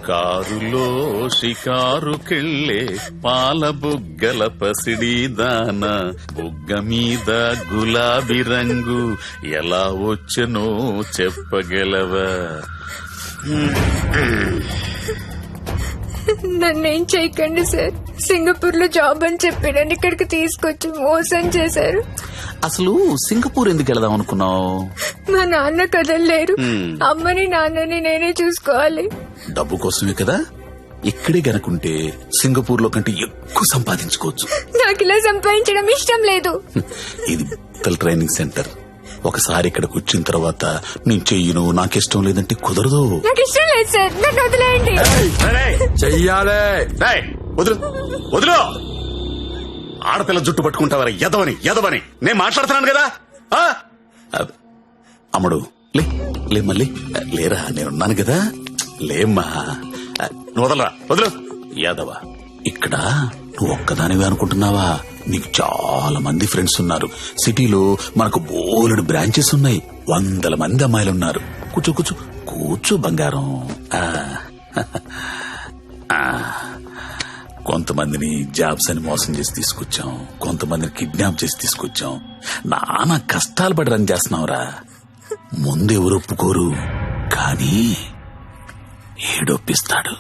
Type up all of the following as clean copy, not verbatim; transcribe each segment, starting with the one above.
కారులో షికారుకెళ్ళే పాల బుగ్గల పసిడి దాన బుగ్గ మీద గులాబీ రంగు ఎలా వచ్చనో చెప్పగలవా? నన్నేం చేయకండి సార్. సింగపూర్ లో జాబ్ అని చెప్పి నన్ను ఇక్కడికి తీసుకొచ్చి మోసం చేశారు. అసలు సింగపూర్ ఎందుకు వెళదాం అనుకున్నావు? మా నాన్న కదలలేరు. అమ్మని నాన్నని నేనే చూసుకోవాలి. డబ్బు కోసమే కదా. ఇక్కడే గనుకుంటే సింగపూర్ లో కంటే ఎక్కువ సంపాదించుకోవచ్చు. నాకు ఇలా సంపాదించడం ఇష్టం లేదు. ఇది ట్రైనింగ్ సెంటర్. ఒకసారి ఇక్కడికి వచ్చిన తర్వాత నేను చెయ్యను, నాకిష్టం లేదంటే కుదరదు. నాకు ఇష్టం లేదు సార్, నన్ను వదిలేయండి. చెయ్యాలే. వదులు వదులు. ఆడపిల్ల జుట్టు పట్టుకుంటావరా? ఎదవని ఎదవని నేను మాట్లాడుతున్నాను కదా. అమ్ముడు లే మళ్ళీ లేరా, నేనున్నాను కదా. లేమ్మా, వదలరా, వదులు. యాదవ, ఇక్కడ నువ్వు ఒక్కదానివే అనుకుంటున్నావా? నీకు చాలా మంది ఫ్రెండ్స్ ఉన్నారు. సిటీలో మనకు బోలెడు బ్రాంచెస్ ఉన్నాయి. 100 మంది అమ్మాయిలున్నారు. కూర్చో కూర్చో కూర్చో బంగారం. కొంతమందిని జాబ్స్ అని మోసం చేసి తీసుకొచ్చాం, కొంతమందిని కిడ్నాప్ చేసి తీసుకొచ్చాం. నానా కష్టాలు పడి రన్ చేస్తున్నావురా. ముందెవరు ఒప్పుకోరు, కానీ ఏడొప్పిస్తాడు.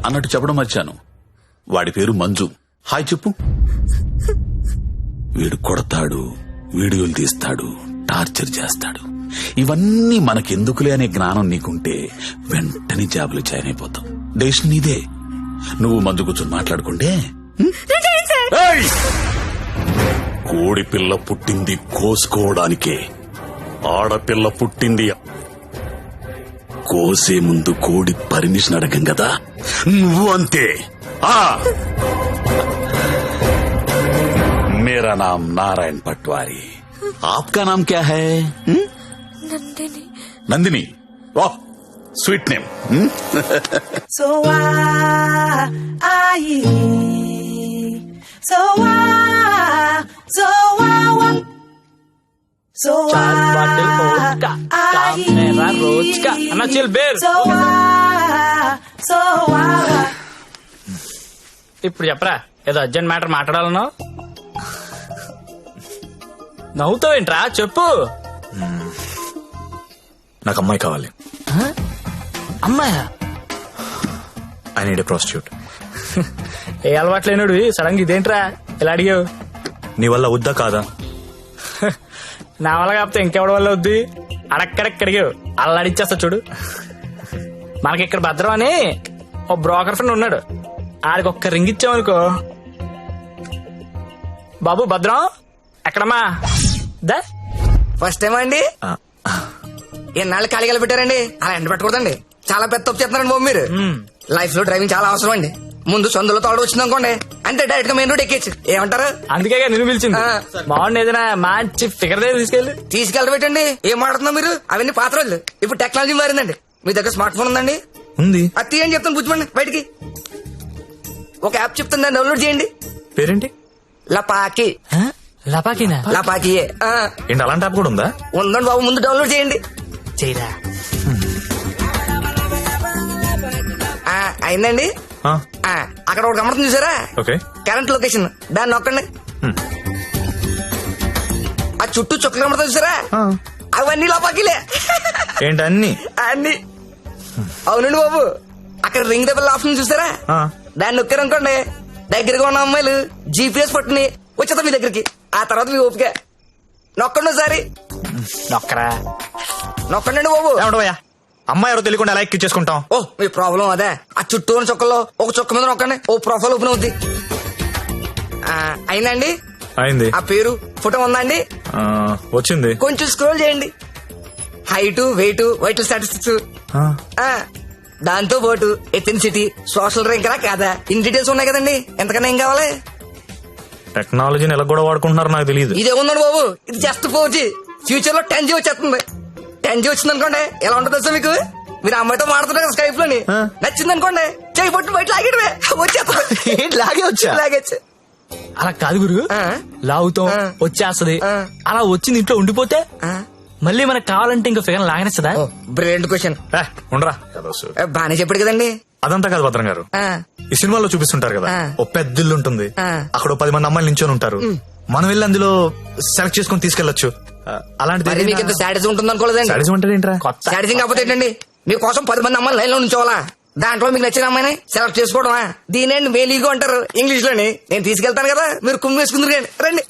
అన్నట్టు చెప్పడం మర్చాను, వాడి పేరు మంజు. హాయ్ చెప్పు. వీడు కొడతాడు, వీడియోలు తీస్తాడు, టార్చర్ చేస్తాడు. ఇవన్నీ మనకెందుకులే అనే జ్ఞానం నీకుంటే వెంటనే జాబులు జాయిన్ అయిపోతాం. డెసిషన్ నీదే. నువ్వు మందు కూర్చొని మాట్లాడుకుంటే. కోడి పిల్ల పుట్టింది కోసుకోవడానికే, ఆడపిల్ల పుట్టింది కోసే ముందు కోడి పర్మిషన్ అడగం కదా. నువ్వు అంతే. मेरा नाम नारायण पटवारी, आपका नाम क्या है? నందిని. नंदिनी, वाह स्वीट नेम. So ఇప్పుడు చెప్పరా, ఏదో అర్జెంట్ మ్యాటర్ మాట్లాడాలనో. నవ్వుతావేంట్రా, చెప్పు. నాకు అమ్మాయి కావాలి. అమ్మాయా? I need a prostitute. ఏ అలవాటు లేనుడివి సడన్ గా ఇదేంట్రా ఇలా అడిగావు? నీ వల్ల వద్దా కాదా? నా వల్ల కాకపోతే ఇంకెవడి వల్ల వద్ది? అడక్కడక్కడిగావు, అలా అడిచేస్తా చూడు. మనకి ఇక్కడ భద్రం అని ఓ బ్రోకర్ ఫ్రెండ్ ఉన్నాడు. ఆడికి ఒక్క రింగ్ ఇచ్చామనుకో. బాబు భద్రం ఎక్కడమ్మా? దా ఫస్ట్ టైం అండి. ఎన్నాళ్ళు ఖాళీగా పెట్టారండి? అలా ఎండ పెట్టకూడదండి, చాలా పెద్ద తప్పు చేస్తున్నారండి బాబు మీరు. లైఫ్ లో డ్రైవింగ్ చాలా అవసరం అండి. ముందు సొందులో తోడు వచ్చింది అనుకోండి, అంటే డైరెక్ట్ గా మెయిన్ రోడ్ ఎక్కేచ్చు. ఏమంటారు? అందుకే నిన్ను పిలిచింది. బాగుంది, ఏదైనా మంచి ఫిగర్ దగ్గర తీసుకెళ్ళబెట్టండి. ఏం మాడుతున్నా మీరు? అవన్నీ పాత రోజులు. ఇప్పుడు టెక్నాలజీ మారిందండి. మీ దగ్గర స్మార్ట్ ఫోన్ ఉందండి? ఉంది. అది తీయండి చెప్తాను, బుజ్జిమండి బయటికి. ఒక యాప్ చెప్తాను, దాన్ని డౌన్లోడ్ చేయండి. పేరేంటి? లపాకి. లపాకినా? లపాకియే. ఏంటి అలాంటి యాప్ కూడా ఉందా? ఉందండి బాబు, ముందు డౌన్లోడ్ చేయండి. చేయరా. అయిందండి. అక్కడ ఒకటి గమనింది చూసారా? కరెంట్ లొకేషన్, దాన్ని నొక్కండి. ఆ చుట్టూ చుక్కలు గమనింది చూసారా? అవన్నీ లపాకిలే. ఏంటి అన్ని? అన్ని. అవునండి బాబు, అక్కడ రింగ్ దెబ్బల ఆప్షన్ చూసారా? దాన్ని నొక్కారనుకోండి, దగ్గరగా ఉన్న అమ్మాయిలు జీపీఎస్ పట్టుని వచ్చేద్దాం మీ దగ్గరికి. ఆ తర్వాత మీ ఓపిక. నొక్కండి ఒకసారి. నొక్కరా. నొక్కండి బాబు. అమ్మాయి ఎవరో తెలియకుండా ఎలా ఎక్కించేసుకుంటాం? ఓ మీ ప్రాబ్లం అదే. ఆ చుట్టూ ఉన్న చుక్కల్లో ఒక చుక్క మీద నొక్కండి, ఓ ప్రొఫైల్ ఓపెన్ అవుద్ది. అయిందండి? అయింది. ఆ పేరు ఫోటో ఉందా అండి? వచ్చింది. కొంచెం స్క్రోల్ చేయండి. హైట్, వెయిట్, వైటల్ స్టాటిస్టిక్స్, దాంతో పాటు ఎథెన్సిటీ, సోషల్ ర్యాంక్ రా కాదా, ఇన్ డీటెయిల్స్ ఉన్నాయి కదండి. ఎంతకన్నా ఏం కావాలి? టెక్నాలజీని ఎలా కూడా వాడుకుంటున్నారో నాకు తెలియదు. ఇదే ఉందండి బాబు, ఇది జస్ట్ 4G. ఫ్యూచర్ లో 10G వచ్చేస్తుంది. 10G వచ్చింది అనుకోండి, ఎలా ఉంటుంది సార్ మీకు? మీరు అమ్మాయితో మాడుతున్నారు కదా స్కైప్ లోని, నచ్చింది అనుకోండి, చేయి పట్టు బయట లాగేటమే వచ్చేస్తుంది. లాగే వచ్చా? లాగేచ్చు. అలా కాదు గురు, ఆ. లాగుతాం ఆ. వచ్చేస్తది, ఆ. అలా వచ్చింది ఇంట్లో ఉండిపోతే ఆ. మళ్ళీ మనకు కావాలంటే ఇంకా ఫిగర్ లాగనేస్తుందా? ఓ బ్రిలియంట్ క్వశ్చన్. ఉండరా బానే చెప్పాడు కదండి. అదంతా కాదు భద్రం గారు. ఆ, ఈ సినిమాలో చూపిస్తుంటారు కదా, ఆ. ఓ పెద్ద ఇల్లు ఉంటుంది, ఆ. అక్కడ ఓ 10 మంది అమ్మాయిలు నించొని ఉంటారు, మనం వెళ్ళి అందులో సెలెక్ట్ చేసుకుని తీసుకెళ్లొచ్చు. మరి మీకు ఇంత సాటిస్ ఉంటుంది అనుకోలేదండి. సాడిజం అంటే ఏంట్రా? కొత్త సాటిసింగ్ కాకపోతే ఏంటండి, మీకోసం 10 మంది అమ్మాయిలు లైన్ లో ఉంచోవాలా, దాంట్లో మీకు నచ్చిన అమ్మాయిని సెలెక్ట్ చేసుకోవడమా? దీనేండి మేలీగో అంటారు ఇంగ్లీష్ లోని. నేను తీసుకెళ్తాను కదా, మీరు కుమ్మి వేసుకుందరు రండి.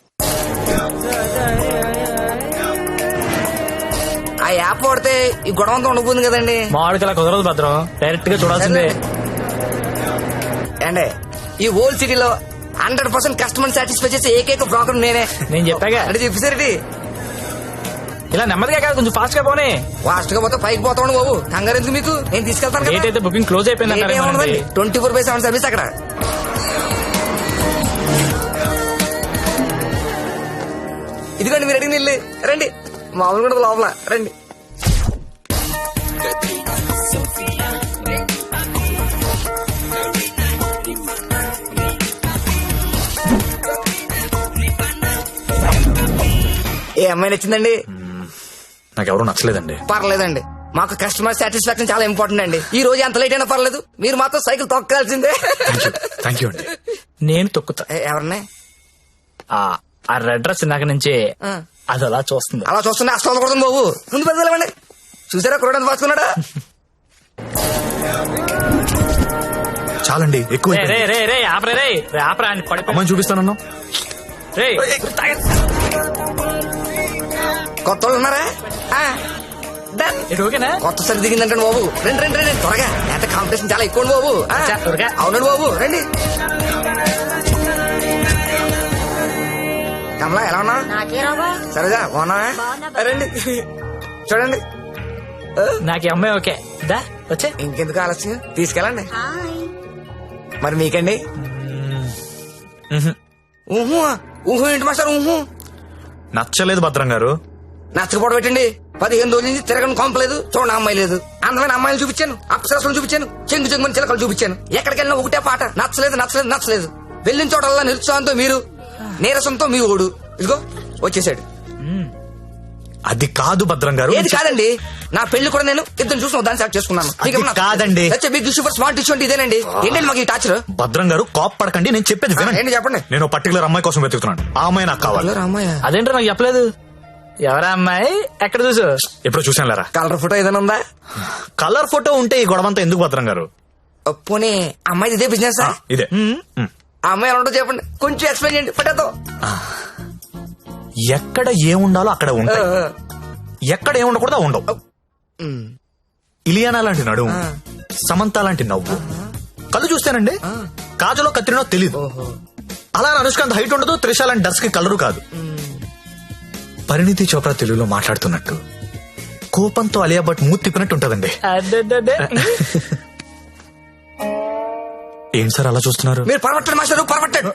ఆ యాప్ వాడితే ఈ గొడవ అంతా ఉండబోతుంది కదండి. మామిడికి అలా కుదరదు భద్రం, డైరెక్ట్ గా చూడాల్సిందే. అండి ఈ ఓల్డ్ సిటీలో 100% కస్టమర్ సాటిస్ఫై చేసే ఏకైక బ్రోకర్ నేనే. నేను చెప్పాగా, అంటే చెప్పేసరికి ఇలా నెమ్మదిగా కాదు, కొంచెం ఫాస్ట్ గా పోనీ. ఫాస్ట్ గా పోతే పైకి పోతాను బాబు, కంగారు ఎందుకు మీకు, నేను తీసుకెళ్తాను డేట్ కదా. అయితే బుకింగ్ క్లోజ్ అయిపోయింది అన్నారు. 24/7 సర్వీస్ అక్కడ. ఇదిగోండి మీరు అడిగిన ఇల్లు, రండి. మామూలు కూడా లోపల రండి. ఏ అమ్మాయి నచ్చిందండి? నాకెవరూ నచ్చలేదండి. పర్లేదండి, మాకు కస్టమర్ సాటిస్ఫాక్షన్ చాలా ఇంపార్టెంట్ అండి. ఈ రోజు ఎంత లేట్ అయినా పర్లేదు, మీరు మాత్రం సైకిల్ తొక్కాల్సిందే. థ్యాంక్ యూ అండి. నేను తొక్కుతా. ఎవరిని? ఆ రెడ్ డ్రెస్ ఇందాక నుంచి ఆ. అది అలా చూస్తుంది. అలా చూస్తుంటే అసలు కొడుతుంది బాబు, ముందు పెద్దలేమండి. చూసారా కుర్రాడు పాసుకున్నాడా? చాలండి, ఎక్కువ రే రే రే రే ఆపరే రే రే ఆపరా అని పడిపో. అమ్మాయిని చూపిస్తానన్నా. రే కొత్త వాళ్ళు ఉన్నారా? ఆ, done. ఇది ఓకేనా? కొత్త సరి దిగిందంటే బాబు, రండి రండి రండి త్వరగా, ఎంత కాంపిటీషన్ చాలా ఎక్కువ బాబు. ఆ, అచ్చా, త్వరగా. అవునండి బాబు, రండి. కమలా ఎలా ఉన్నా? సరేగా బాగున్నా? రండి చూడండి. నాకు ఈ అమ్మాయి ఓకే. దా వచ్చే. ఇంకెందుకు ఆలస్యం, తీసుకెళ్ళండి. మరి మీకండి? ఊహు ఊహు ఏంటి మాస్టర్ ఊహు? నచ్చలేదు భద్రం గారు. నచ్చకపోవడం పెట్టండి. 15 రోజుల నుంచి తిరగని కొంపలేదు, చూడండి అమ్మాయి లేదు. అందమైన అమ్మాయిలు చూపించాను, అప్సరసలు చూపించాను, చెంగు చెంగుని చిలకలు చూపించాను. ఎక్కడికి వెళ్ళినా ఒకటే పాట, నచ్చలేదు నచ్చలేదు నచ్చలేదు. వెళ్ళిన చోటల్లా నిరుత్సాహంతో మీరు, నీరసంతో మీ ఓడు. ఇదిగో వచ్చేసాడు. అది కాదు భద్రం గారు. ఏది కాదండి, నా పెళ్లి కూడా నేను ఇద్దరు చూసిన దాన్ని సెలెక్ట్ చేసుకున్నాను. అది కాదండి. Big issue for smart issue అంటే ఇదేనండి. ఏంటండి మాకు ఈ టాచర్? భద్రం గారు కాప్ పడకండి, నేను చెప్పేది వినండి. ఏంటి చెప్పండి. నేను పర్టికులర్ అమ్మాయి కోసం వెతుకుతున్నాను, ఆ అమ్మాయి నాకు కావాలి. రామయ్య, అదేంటో నాకు చెప్పలేదు. ఎవరా అమ్మాయి, ఎక్కడ చూసు? ఎప్పుడు చూసాను లేరా. కలర్ ఫోటో ఏదైనా ఉందా? కలర్ ఫోటో ఉంటే ఈ గొడవంతా ఎందుకు భద్రం గారు? పోనీ అమ్మాయి ఇదే బిజినెస్? ఇదే. ఆ అమ్మాయి ఎలా ఉంటుందో చెప్పండి, కొంచెం ఎక్స్ప్లెయిన్ చేయండి ఫోటోతో. ఎక్కడ ఏముండాలో అక్కడ ఉంటాయి, ఎక్కడ ఏముండకూడదు ఉండవు. ఇలియానా లాంటి నడుము, సమంత లాంటి నవ్వు, కళ్ళు చూస్తేనండి కాజలో కత్తిరినో తెలీదు. అలా అనుష్కాంత్ హైట్ ఉండదు, త్రిష లాంటి డర్స్ కి కలరు కాదు. పరిణితి చోప్రా తెలుగులో మాట్లాడుతున్నట్టు, కోపంతో అలియా భట్ మూతి తిప్పినట్టు ఉంటదండి. అడ్డడ్డడ్డే. ఏం సార్ అలా చూస్తున్నారు? మీరు పరమట్టండి మాస్టర్, పరమట్టండి.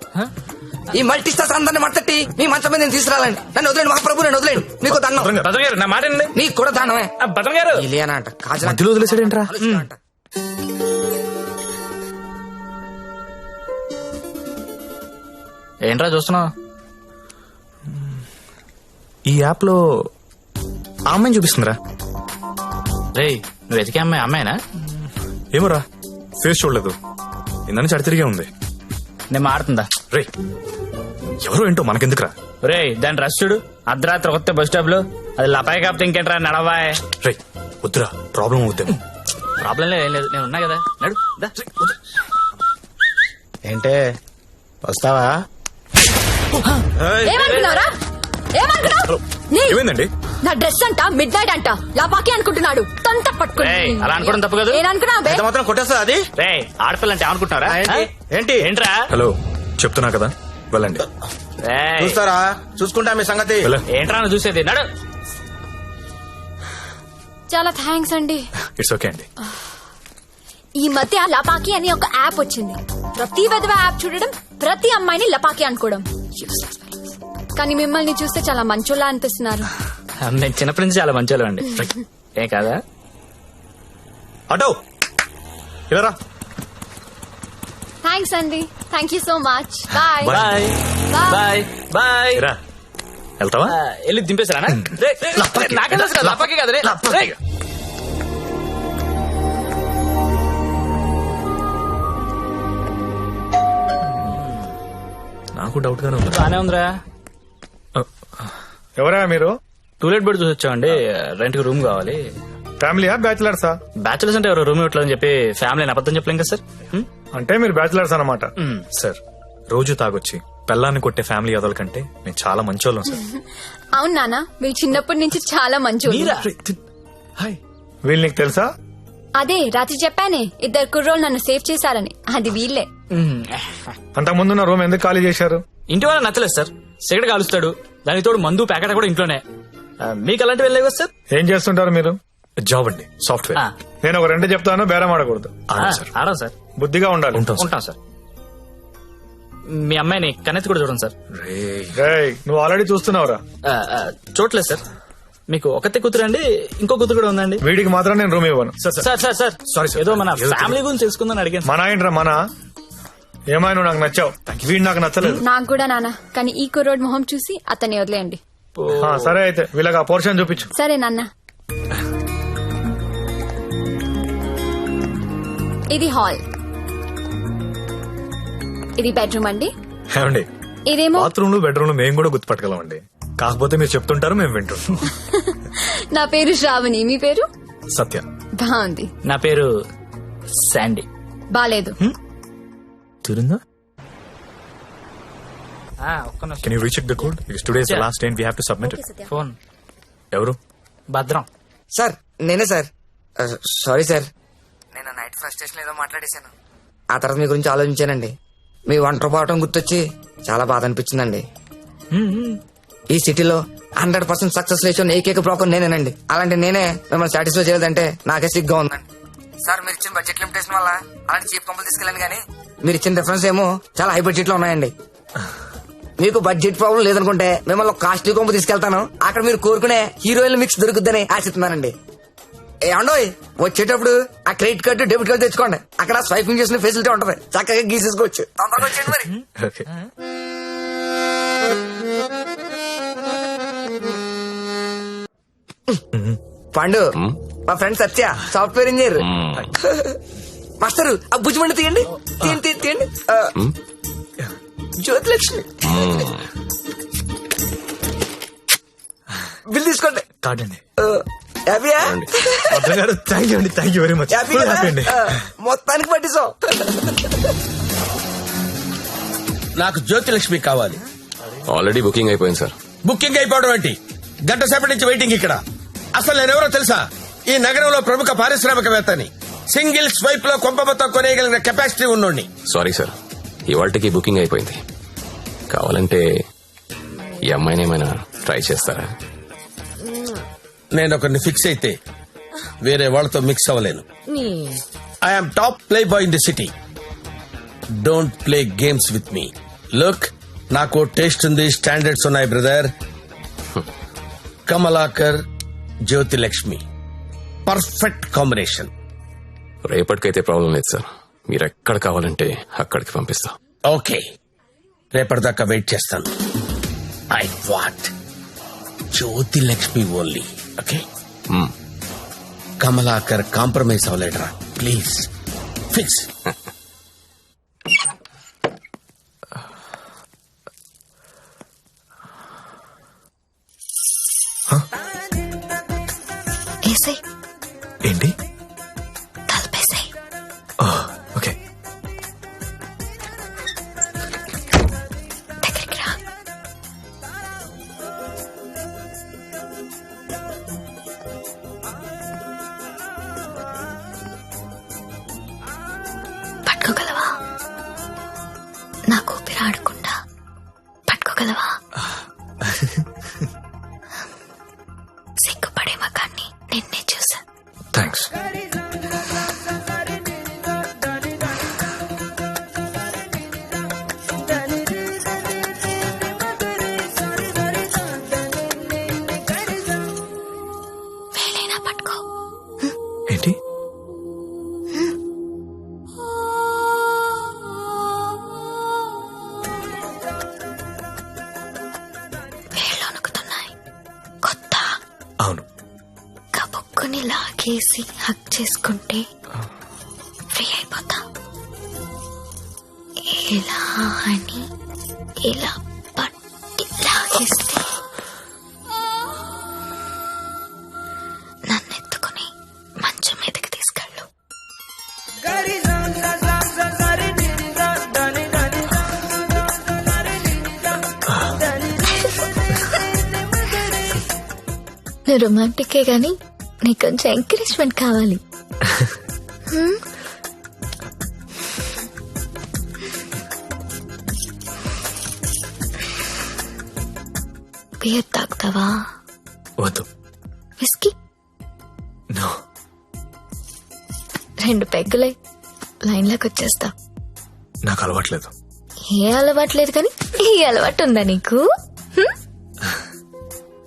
ఈ మల్టీ స్టార్స్ అందరిని మట్టట్టి మీ మంచం మీద నేను తీసుకురాలండి. నన్ను వదిలేండి మహాప్రభు, నేను వదిలేండి. మీకు దండం. భద్రం గారు నా మాట వినండి. మీకు కూడా దండమే. భద్రం గారు ఇలియానా అంట, కాజల్ మధ్యలో వదిలేసాడేంట్రా? అంట. ఏంట్రా చూస్తున్నావు? ఈ యాప్ లో ఆ అమ్మాయిని చూపిస్తుందిరా. రే నువ్వు వెతికే అమ్మాయి అమ్మాయినా? ఏమోరా, ఫేస్ చూడలేదు, ఇందని చడి తిరిగే ఉంది. నేను మాడుతుందా? రే ఎవరో ఏంటో మనకెందుకురా. రే దాని రష్ చూడు, అర్ధరాత్రి కొత్త బస్ స్టాప్ లో. అది లపాయి కాకపోతే ఇంకేంట్రా, నడవాయ్. రే వద్దురా, ప్రాబ్లం అవుద్దేమో. ప్రాబ్లం లేదు, ఏం లేదు, నేను ఉన్నా కదా, నడు దా. ఏంటే వస్తావా? ఏమనుకున్నారా? ఏమనుకున్నావు? నీ- ఏమైందండి? నా డ్రెస్ అంట మిడ్ నైట్ అంట లాపాకి అనుకుంటున్నాడు, తంత పట్టుకుని. ఏయ్, అలా అనుకోవడం తప్పు కదా. నేననుకున్నా బే. ఎంత మాత్రం కొట్టేస్తా అది? రే ఆడపిల్ల అంటే అనుకుంటున్నారా? ఏంటి? ఏంట్రా? హలో చెప్తున్నా కదా, వెళ్ళండి. రేయ్, చూస్తారా? చూసుకుంటా మీ సంగతి. వెళ్ళ. ఏంట్రా నువ్వు చూసేది? నడు. చాలా థ్యాంక్స్ అండి. ఇట్స్ ఓకే అండి. ఈ మధ్య లపాకి అని ఒక యాప్ వచ్చింది. ప్రతి విధవ యాప్ చూడడం, ప్రతి అమ్మాయిని లపాకి అనుకోవడం. Useless fellows. కానీ మిమ్మల్ని చూస్తే చాలా మంచోళ్ళ అనిపిస్తున్నారు. నేను చిన్నప్పటి నుంచి చాలా మంచి అండి. ఏం కాదా? అటో ఇలా రా. థ్యాంక్స్ థ్యాంక్స్ అండి. Thank you so much. Bye. Bye bye bye. రా వెళ్తావా? వెళ్ళి దింపేశారా? నాకే తెలుసు కదా, లపాకి కదా రే. రేయ్. నాకు డౌట్ గానే ఉంది. బానే ఉందిరా. ఎవరా మీరు? టూలెట్ బెడ్ చూసి వచ్చామండి. రెంట్ కి రూమ్ కావాలి. ఫ్యామిలీయా బ్యాచిలర్సా? బ్యాచులర్స్ అంటే ఎవరు రూమ్ ఇవ్వట్లేదని చెప్పి ఫ్యామిలీ అబద్ధం చెప్పలేం కదా సార్. అంటే మీరు బ్యాచిలర్స్ అన్నమాట. సార్ రోజు తాగొచ్చి పెళ్ళాన్ని కొట్టే ఫ్యామిలీ అదల కంటే నేను చాలా మంచోళ్ళం సార్. అవును నాన్న, మీరు చిన్నప్పటి నుంచి చాలా మంచి. హాయ్. వీళ్ళు నీకు తెలుసా? అదే రాత్రి చెప్పానే, 2 కుర్రోళ్ళు నన్ను సేవ్ చేశారని. అది వీళ్ళే. అంతకు ముందున్న రూమ్ ఎందుకు ఖాళీ చేశారు? ఇంటి వాళ్ళ నచ్చలేదు సార్. సిగరెట్ కాలుస్తాడు, దానికి తోడు మందు ప్యాకెట్ కూడా ఇంట్లోనే. మీకు అలాంటివి వెళ్ళలేవు కదా సార్. ఏం చేస్తుంటారు మీరు? జాబ్ అండి, సాఫ్ట్వేర్. నేను ఒక 2 చెప్తాను, బేరం ఆడకూడదు. ఆడం సార్. బుద్ధిగా ఉండాలి. ఉంటాం సార్. మీ అమ్మాయిని కన్నెత్తి కూడా చూడండి సార్. రేయ్, నువ్వు ఆల్రెడీ చూస్తున్నావురా. చూడలేదు సార్. మీకు ఒకతే కూతురు అండి, ఇంకో కూతురు కూడా ఉందండి. వీడికి మాత్రం నేను రూమ్ ఇవ్వను. Sir sir sir Sorry, sir. ఏదో మన ఫ్యామిలీ గురించి తెలుసుకుందని అడిగాను. మన ఏంట్రా మన? ఏమైనా నువ్వు నాకు నచ్చావు, వీడు నాకు నచ్చలేదు. నాకు కూడా నాన్న, కానీ ఈ కుర్రోడ్ మొహం చూసి అతన్ని వదిలేయండి. సరే అయితే వీళ్ళకి ఆ పోర్షన్ చూపించు. సరే నాన్న. ఇది హాల్, ఇది బెడ్రూమ్ అండి. ఏమండి, ఇదేమో బాత్రూమ్ లో బెడ్రూమ్ లో మేము కూడా గుర్తుపట్టగలం అండి. కాకపోతే మీరు చెప్తుంటారు, మేము వింటుంటాం. నా పేరు శ్రావణి, మీ పేరు? సత్య. బాగుంది. నా పేరు శాండీ. బాలేదు. తిరుందా? ఒక్క నిమిషం. Can you recheck the code? It's today's the last day we have to submit it. Phone. ఎవరు? భద్రం. సార్ నేనే సార్. సారీ సార్, నేను నైట్ ఫ్రస్ట్రేషన్ ఏదో మాట్లాడేశాను. ఆ తర్వాత మీ గురించి ఆలోచించానండి. మీ ఒంటరి పోవటం గుర్తొచ్చి చాలా బాధ అనిపించిందండి. ఈ సిటీలో 100% సక్సెస్ రేషియో ఏకైక బ్రోకర్ నేనేనండి. అలాంటి నేనే మిమ్మల్ని సాటిస్ఫై చేయలేదంటే నాకే సిగ్గా ఉందండి. సార్ మీరు ఇచ్చిన బడ్జెట్ లిమిటేషన్ వల్ల అలాంటి చీప్ కంపెనీ తీసుకెళ్ళాను, కానీ మీరు ఇచ్చిన రిఫరెన్స్ ఏమో చాలా హై బడ్జెట్ లో ఉన్నాయండి. మీకు బడ్జెట్ ప్రాబ్లం లేదనుకుంటే మిమ్మల్ని కాస్ట్లీ కొంపు తీసుకెళ్తాను. అక్కడ మీరు కోరుకునే హీరోయిన్ మిక్స్ దొరుకుద్దని ఆశిస్తున్నానండి. ఏమండోయ్, వచ్చేటప్పుడు ఆ క్రెడిట్ కార్డు డెబిట్ కార్డు తెచ్చుకోండి. అక్కడ స్వైపింగ్ చేసిన ఫెసిలిటీ ఉంటది, చక్కగా గీసేసుకోవచ్చు. తొందరగా వచ్చేయండి మరి. ఓకే. పండు, మా ఫ్రెండ్ సత్య, సాఫ్ట్వేర్ ఇంజనీర్. మాస్టర్ ఆ భుజమండి తీయండి, తీయండి తీయండి. జ్యోతిలక్ష్మి బిల్ తీసుకోండి. కార్డ్ అండి. హ్యాపీయా? భద్రం గారు, థ్యాంక్ యూ అండి, thank you very much. Happy happy అండి. మొత్తానికి పట్టిస్తాం. నాకు జ్యోతిలక్ష్మి కావాలి. ఆల్రెడీ బుకింగ్ అయిపోయింది సార్. బుకింగ్ అయిపోవడం ఏంటి? గంట సేపటి నుంచి వెయిటింగ్ ఇక్కడ. అసలు నేనెవరో తెలుసా? ఈ నగరంలో ప్రముఖ పారిశ్రామికవేత్తని. సింగిల్ స్వైప్ లో కొంప మొత్తం కొనేయగలిగిన కెపాసిటీ ఉన్నోడిని. సారీ సార్, ఇవాళకి బుకింగ్ అయిపోయింది. కావాలంటే ఈ అమ్మాయిని ఏమైనా ట్రై చేస్తారా? నేను ఒకరిని ఫిక్స్ అయితే వేరే వాళ్ళతో మిక్స్ అవ్వలేను. I'm top play boy in the city. Don't play games with me. Look, నాకు టేస్ట్ ఉంది, స్టాండర్డ్స్ ఉన్నాయి brother. Kamalakar, Jyothilakshmi, perfect combination. రేపటికైతే ప్రాబ్లం లేదు సార్, మీరు ఎక్కడ కావాలంటే అక్కడికి పంపిస్తా. ఓకే, రేపటిదాకా వెయిట్ చేస్తాను. I want Jyothilakshmi only. Okay, Kamalakar compromise అవ్వలేడరా ప్లీజ్. ఫిక్స్. ఏసై ఏంటి? తలపేసాయి. ఓకే. దగ్గరికి రా. పట్టుకోగలవా? నాకు ఊపిరి ఆడకుండా పట్టుకోగలవా? సిగ్గుపడే మగాన్ని నిన్నే చూసా. థ్యాంక్స్. వేలైనా పట్టుకో. ఏంటి? అవును. కబుక్కుని లాగేసి హక్ చేసుకుంటే ఫ్రీ అయిపోతా. ఇలా అని ఇలా పట్టి లాగేస్తే నన్ను ఎత్తుకుని మంచం మీదకి తీసుకెళ్ళు. నువ్వు రొమాంటికే గాని నీకు కొంచెం ఎంకరేజ్మెంట్ కావాలి. బియర్ తాగుతావా? వద్దు. విస్కీ? నో. 2 పెగ్గులై లైన్లోకి వచ్చేస్తా. నాకు అలవాట్లేదు. ఏ అలవాటు లేదు కానీ ఈ అలవాటు ఉందా నీకు?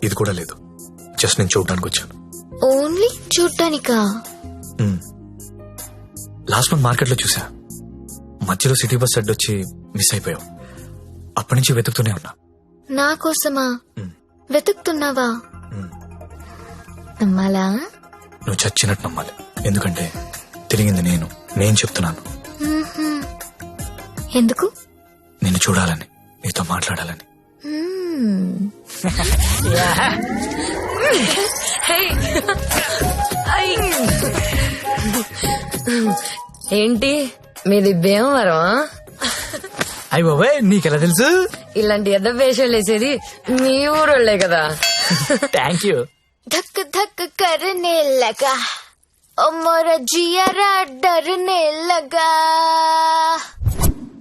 ఇది కూడా లేదు. జస్ట్ నేను చూడడానికి వచ్చాను. ఓన్లీ చూడ్డానికా? లాస్ట్ మంత్ మార్కెట్ లో చూసా. మధ్యలో సిటీ బస్ అడ్డొచ్చి మిస్ అయిపోయావు. అప్పటి నుంచి వెతుకుతూనే ఉన్నా. నా కోసమా వెతుకుతున్నావా? నమ్మాలా? నువ్వు చచ్చినట్టు నమ్మాలి. ఎందుకంటే తిరిగింది నేను చెప్తున్నాను. ఎందుకు? నిన్ను చూడాలని, నీతో మాట్లాడాలని. ఏంటి మీది భీమవరం? అయ్యి బాబాయ్ నీకెలా తెలుసు? ఇలాంటి ఎద్ద వేషాలు వేసేది మీ ఊరోళ్లే కదా. Thank you. धक धक करने लगा ओ मोरा जियारा डरने लगा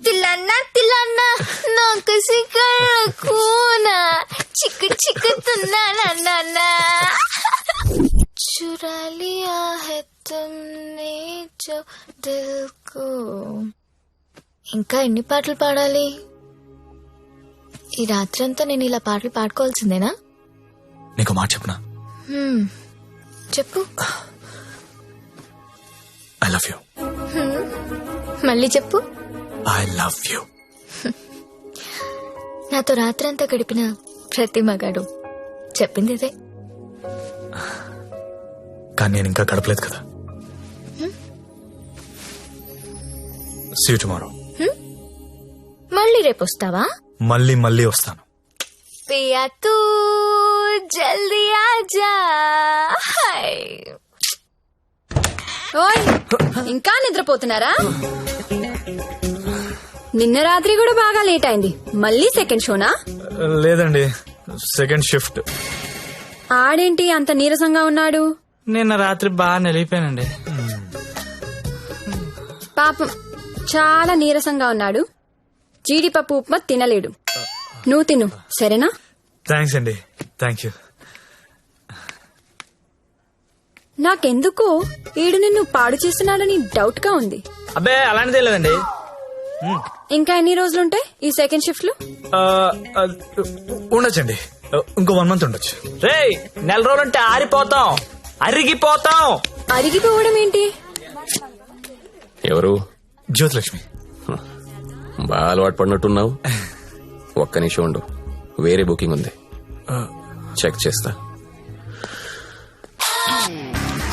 तिलाना तिलाना ना किसी कर खूना चिक चिक तुना ना ना ना चुरा लिया है तुमने जो दिल को. ఇంకా ఎన్ని పాటలు పాడాలి? ఈ రాత్రంతా నేను ఇలా పాటలు పాడుకోవాల్సిందేనా? నీకు మాట చెప్పనా? చెప్పు. I love you. మళ్ళీ చెప్పు. I love you. నాతో రాత్రంతా గడిపిన ప్రతి మగాడు చెప్పింది ఇదే. కానీ నేను ఇంకా గడపలేదు కదా. See you tomorrow. మళ్ళీ రేపు వస్తావా? మళ్ళీ వస్తాను. పియా తూ జల్దీ ఆజా. ఓయ్ ఇంకా నిద్రపోతున్నారా? నిన్న రాత్రి కూడా బాగా లేట్ అయింది. మళ్ళీ సెకండ్ షోనా? లేదండి, సెకండ్ షిఫ్ట్. ఆడేంటి అంత నీరసంగా ఉన్నాడు? నిన్న రాత్రి బాగా నలిగిపోయానండి. పాపం చాలా నీరసంగా ఉన్నాడు. జీడిపప్పు ఉప్మా తినలేడు. నువ్వు తిను సరేనా? థ్యాంక్స్ అండి. Thank you. నాకెందుకో ఈడు నిన్ను పాడు చేస్తున్నాడని డౌట్ గా ఉంది. అబ్బే అలాంటిదే లేదండి. ఇంకా ఎన్ని రోజులుంటాయి ఈ సెకండ్ షిఫ్ట్ లో? ఉండొచ్చండి, ఇంకో 1 month ఉండొచ్చు. రేయ్ 4 రోజులంటే ఆరిపోతాం, అరిగిపోతాం. అరిగిపోవడం ఏంటి? ఎవరు? జ్యోతిలక్ష్మి. బాగా అలవాటు పడినట్టున్నావు. ఒక్క నిమిషం ఉండు, వేరే బుకింగ్ ఉంది, చెక్ చేస్తా.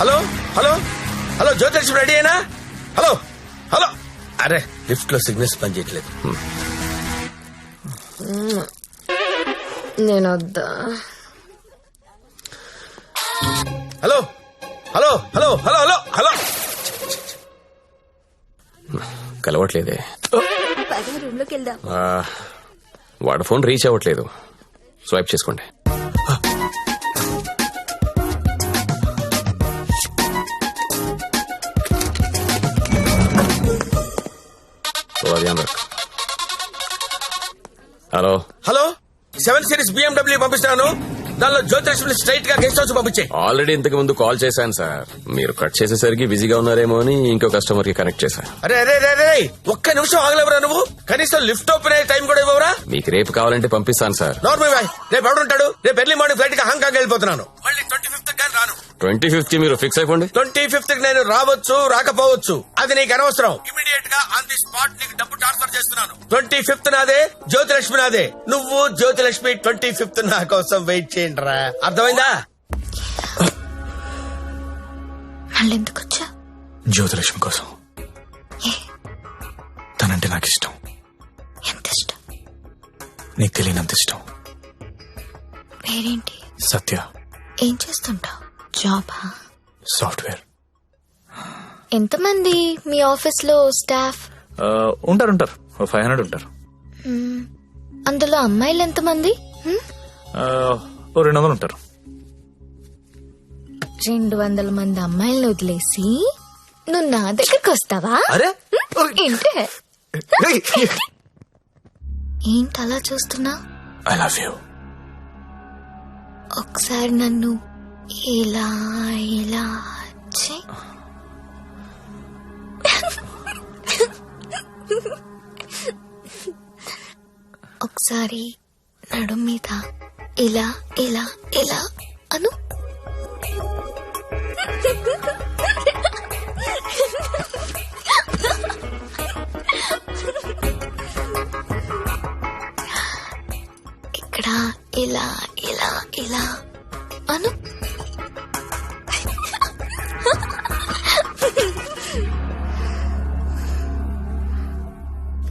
Hello hello hello Jyothilakshmi ready అయినా? Hello hello. అరే లిఫ్ట్ లో సిగ్నల్స్ పనిచేయట్లేదు. నేను వద్దా? Hello hello hello hello hello hello. కలవట్లేదే. రూమ్ లోకి వెళ్దాం. వాడు ఫోన్ రీచ్ అవ్వట్లేదు. స్వైప్ చేసుకోండి. హలో హలో 7 Series BMW పంపిస్తాను. దానిలో జ్యోతిలక్ష్మి స్ట్రైట్ గా గెస్ట్ హౌస్ పంపించే. ఆల్రెడీ ఇంతకు ముందు కాల్ చేశాను సార్. మీరు కట్ చేసేసరికి బిజీగా ఉన్నారేమో అని ఇంకో కస్టమర్ కి కనెక్ట్ చేశా. అరే అరే అరే ఒక్క నిమిషం ఆగలేవరా నువ్వు? కనీసం లిఫ్ట్ ఓపెన్ అయ్యే టైం కూడా ఇవ్వరా? మీకు రేపు కావాలంటే పంపిస్తాను సార్. నార్మల్ బాయ్, రేపు ఎవడుంటాడు? రేపు ఎర్లీ మార్నింగ్ ఫ్లైట్ గా హాంకాంగ్ వెళ్ళిపోతున్నాను. మళ్ళీ 25th కానీ రాను. 25th మీరు ఫిక్స్ అయిపోండి. 25th నేను రావచ్చు రాకపోవచ్చు, అది నీకు అనవసరం. ఇమీడియట్ గా ఆన్ ది స్పాట్ నీకు డబ్బు ట్రాన్స్ఫర్ చేస్తున్నాను. 25th నాదే, జ్యోతిలక్ష్మి నాదే. నువ్వు జ్యోతిలక్ష్మి 25th నా కోసం వెయిట్ చేయండి రా. అర్థమైందా? మళ్ళీ ఎందుకు వచ్చా? జ్యోతిలక్ష్మి కోసం. తనంటే నాకు ఇష్టం. ఎంత ఇష్టం? నీకు తెలియనంత ఇష్టం. పేరేంటి? సత్య. ఏం చేస్తుంటావు? జాబా? సాఫ్ట్వేర్. ఎంతమంది మీ ఆఫీస్ లో స్టాఫ్? ఉంటారు 500 ఉంటారు. అందులో అమ్మాయిలు ఎంతమంది? 200 ఉంటారు. 200 మంది అమ్మాయిలను వదిలేసి నువ్వు నా దగ్గరకు వస్తావా? అరే ఏంటే ఏంటి అలా చూస్తున్నా? I love you. ఒకసారి నన్ను ఇలా ఇలా చెయ్. ఒకసారి నడు మీద ఇలా ఇలా ఇలా అను. ఇక్కడ ఇలా ఇలా ఇలా అను.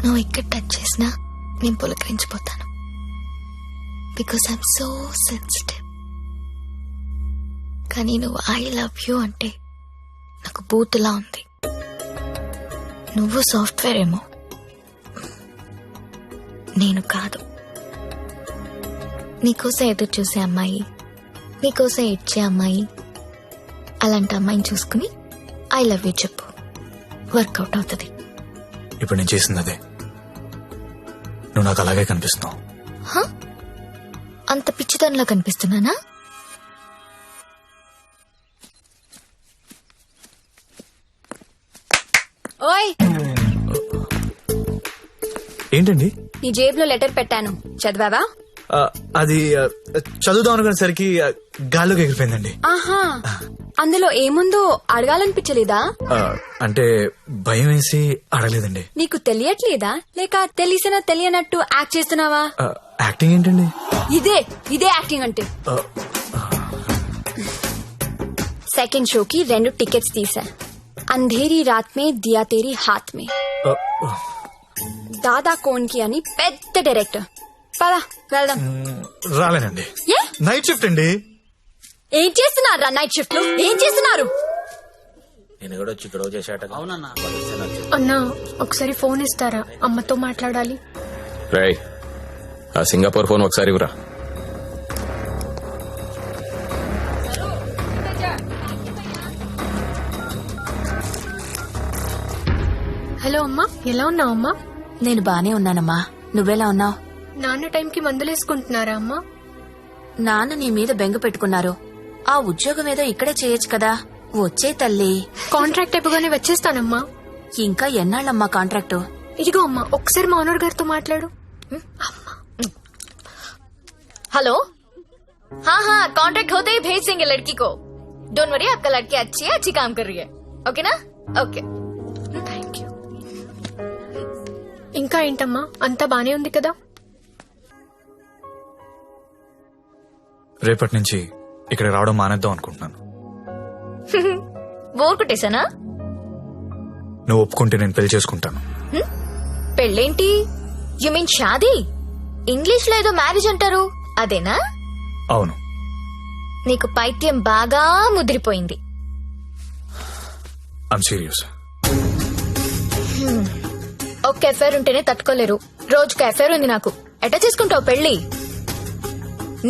నువ్వు ఇక్కడ టచ్ చేసినా నేను పులకరించిపోతాను. Because I'm so sensitive. కానీ నువ్వు ఐ లవ్ యూ అంటే నాకు బూతులా ఉంది. నువ్వు సాఫ్ట్వేర్ ఏమో, నేను కాదు. నీకోసం ఎదురు చూసే అమ్మాయి, నీకోసం ఇచ్చే అమ్మాయి, అలాంటి అమ్మాయిని చూసుకుని ఐ లవ్ యూ చెప్పు. వర్కౌట్ అవుతుంది. ఇప్పుడు నేను చేసింది అదే. నువ్వు నాకు అలాగే కనిపిస్తున్నావు. అంత పిచ్చితనంలా కనిపిస్తున్నానా? ఓయ్, ఏంటండి? నీ జేబులో లెటర్ పెట్టాను, చదివావా? అది చదువుదాం అనుకునేసరికి గాల్లోకి ఎగిరిపోయిందండి. ఆహా, అందులో ఏముందో అడగాలనిపించలేదా? అంటే భయం వేసి అడగలేదండి. నీకు తెలియట్లేదా, లేక తెలిసినా తెలియనట్టు యాక్ట్ చేస్తున్నావా? యాక్టింగ్ ఏంటండి? ఇదే యాక్టింగ్ అంటే. సెకండ్ షోకి 2 టికెట్స్ తీసా. అంధేరీ రాత్ మే దియా తేరీ హాత్ మే. దాదా కోన్కి అని పెద్ద డైరెక్టర్. పదా వెళ్దాం. రాలేనండి. నైట్ షిఫ్ట్ అండి. ఏం చేస్తున్నారు నైట్ షిఫ్ట్ లో? ఏం చేస్తున్నారు? నేను కూడా వచ్చి గొడవ చేశాట. అన్నా ఒకసారి ఫోన్ ఇస్తారా? అమ్మతో మాట్లాడాలి. రేయ్, ఆ సింగపూర్ ఫోన్ ఒకసారి ఇవ్వరా. హలో అమ్మా, ఎలా ఉన్నావు అమ్మా? నేను బానే ఉన్నానమ్మా, నువ్వెలా ఉన్నావు? నాన్న టైంకి మందులేసుకుంటున్నారా అమ్మా? నాన్న నీ మీద బెంగ పెట్టుకున్నారు. ఆ ఉద్యోగం ఏదో ఇక్కడే చేయొచ్చు కదా. వచ్చే తల్లి. కాంట్రాక్ట్ అయిపోగానే వచ్చేస్తానమ్మా. ఇంకా ఎన్నాళ్ళమ్మా కాంట్రాక్టు? ఇదిగో అమ్మా, ఒకసారి మా ఓనర్ గారితో మాట్లాడు. हेलो, हाँ हाँ, कॉन्ट्रैक्ट होते ही भेज देंगे लड़की को. डोंट वरी, आपका लड़की अच्छी है, अच्छी काम कर रही है. ओके ना? Okay, thank you. ఇంకా ఏంటమ్మా, అంతా బానే ఉంది కదా? రేపటి నుంచి ఇక్కడ రావడం మానేద్దాం అనుకుంటున్నాను. బోర్ కొట్టేశానా? నువ్వు ఒప్పుకుంటే నేను పెళ్లి చేసుకుంటాను. పెళ్ళేంటి? You mean shaadi? ఇంగ్లీష్ లో ఏదో మ్యారేజ్ అంటారు, అదేనా? అవును. నీకు పైత్యం బాగా ముదిరిపోయింది. I'm serious. ఒక్క ఎఫైర్ ఉంటేనే తట్టుకోలేరు, రోజుకు ఎఫైర్ ఉంది నాకు. ఎట్టా చేసుకుంటావు పెళ్లి?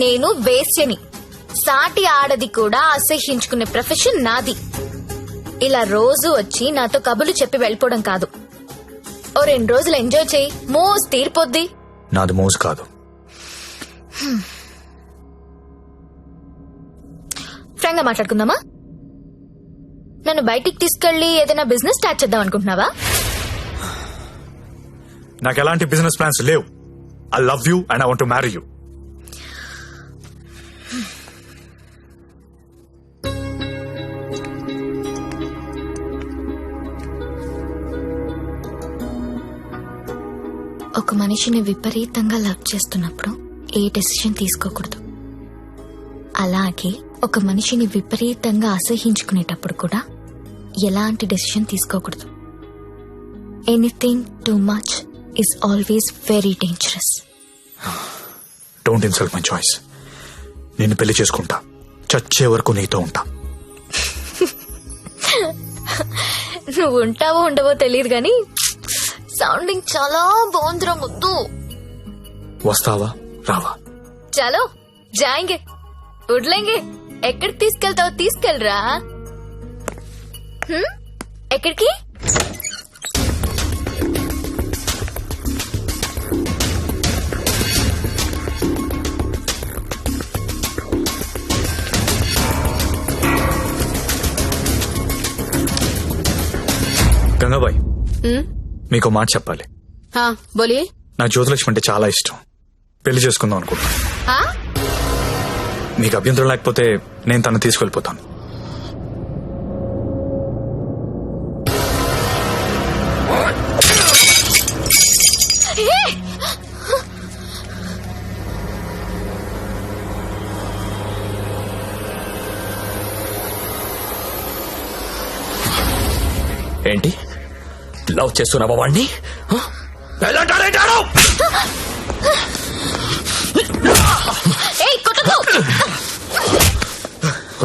నేను వేశ్యని, సాటి ఆడది కూడా అసహ్యించుకునే ప్రొఫెషన్ నాది. ఇలా రోజు వచ్చి నాతో కబులు చెప్పి వెళ్ళిపోవడం కాదు. ఓ 2 రోజులు ఎంజాయ్ చేయి, మోజ్ తీరిపోద్ది. నాది మోజు కాదు. ఫ్రాంక్ గా మాట్లాడుకుందామా? నన్ను బయటికి తీసుకెళ్లి ఏదైనా బిజినెస్ స్టార్ట్ చేద్దాం అనుకుంటున్నావా? నాకు ఎలాంటి బిజినెస్ ప్లాన్స్ లేవు. I love you and I want to marry you. ఒక మనిషిని విపరీతంగా లవ్ చేస్తున్నప్పుడు ఏ డెసిషన్ తీసుకోకూడదు. అలాగే ఒక మనిషిని విపరీతంగా అసహించుకునేటప్పుడు కూడా ఎలాంటి డెసిషన్ తీసుకోకూడదు. Anything too much is always very dangerous. Don't insult my choice. నేను పెళ్లి చేసుకుంటా, చచ్చే వరకు నీతో ఉంటా. నువ్వు ఉంటావో ఉండవో తెలియదు గాని సౌండింగ్ చాలా బాగుందిరా ముద్దు. వస్తావా రావా? చలో జాయింగే ఉడ్లేంగే. ఎక్కడికి తీసుకెళ్తావో తీసుకెళ్ళరా. ఎక్కడికి? గంగాబాయ్, మీకు మాట చెప్పాలి. हाँ बोलिए. నాకు జ్యోతిలక్ష్మి అంటే చాలా ఇష్టం. పెళ్లి చేసుకుందాం అనుకుంటా. हाँ మీకు అభ్యంతరం లేకపోతే నేను తను తీసుకెళ్ళిపోతాను. ఏంటి లవ్ చేస్తున్నావా వాణ్ణి?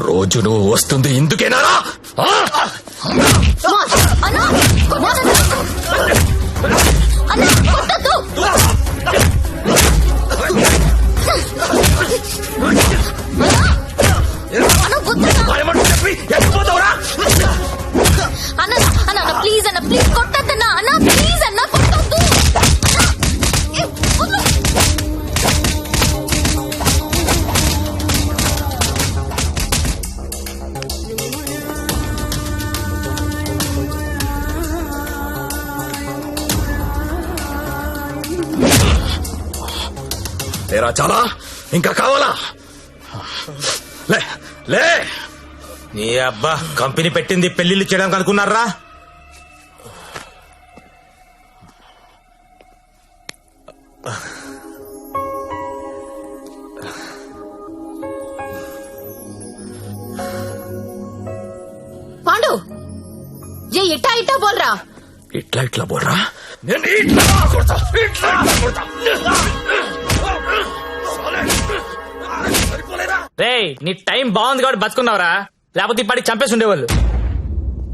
రోజు నువ్వు వస్తుంది ఇందుకేనా? అన్న ప్లీజ్ అన్న, ప్లీజ్ కొట్టద్దన్నా అన్న, ప్లీజ్ అన్న కొట్టద్దు. లేరా చాలా? ఇంకా కావాలా? లే లే. నీ అబ్బా కంపెనీ పెట్టింది పెళ్లిళ్ళు చేయడానికి అనుకున్నారా? पांडु ये इट्टा इट्टा बोल रहा. ఇట్లా ఇట్లా బోర్రా. నేను ఇట్లా కొడతా, ఇట్లా కొడతా. రేయ్ నీ టైం బాగుంది కాబట్టి బతుకున్నావురా, లేకపోతే ఇప్పటికి చంపేసి ఉండేవాళ్ళు.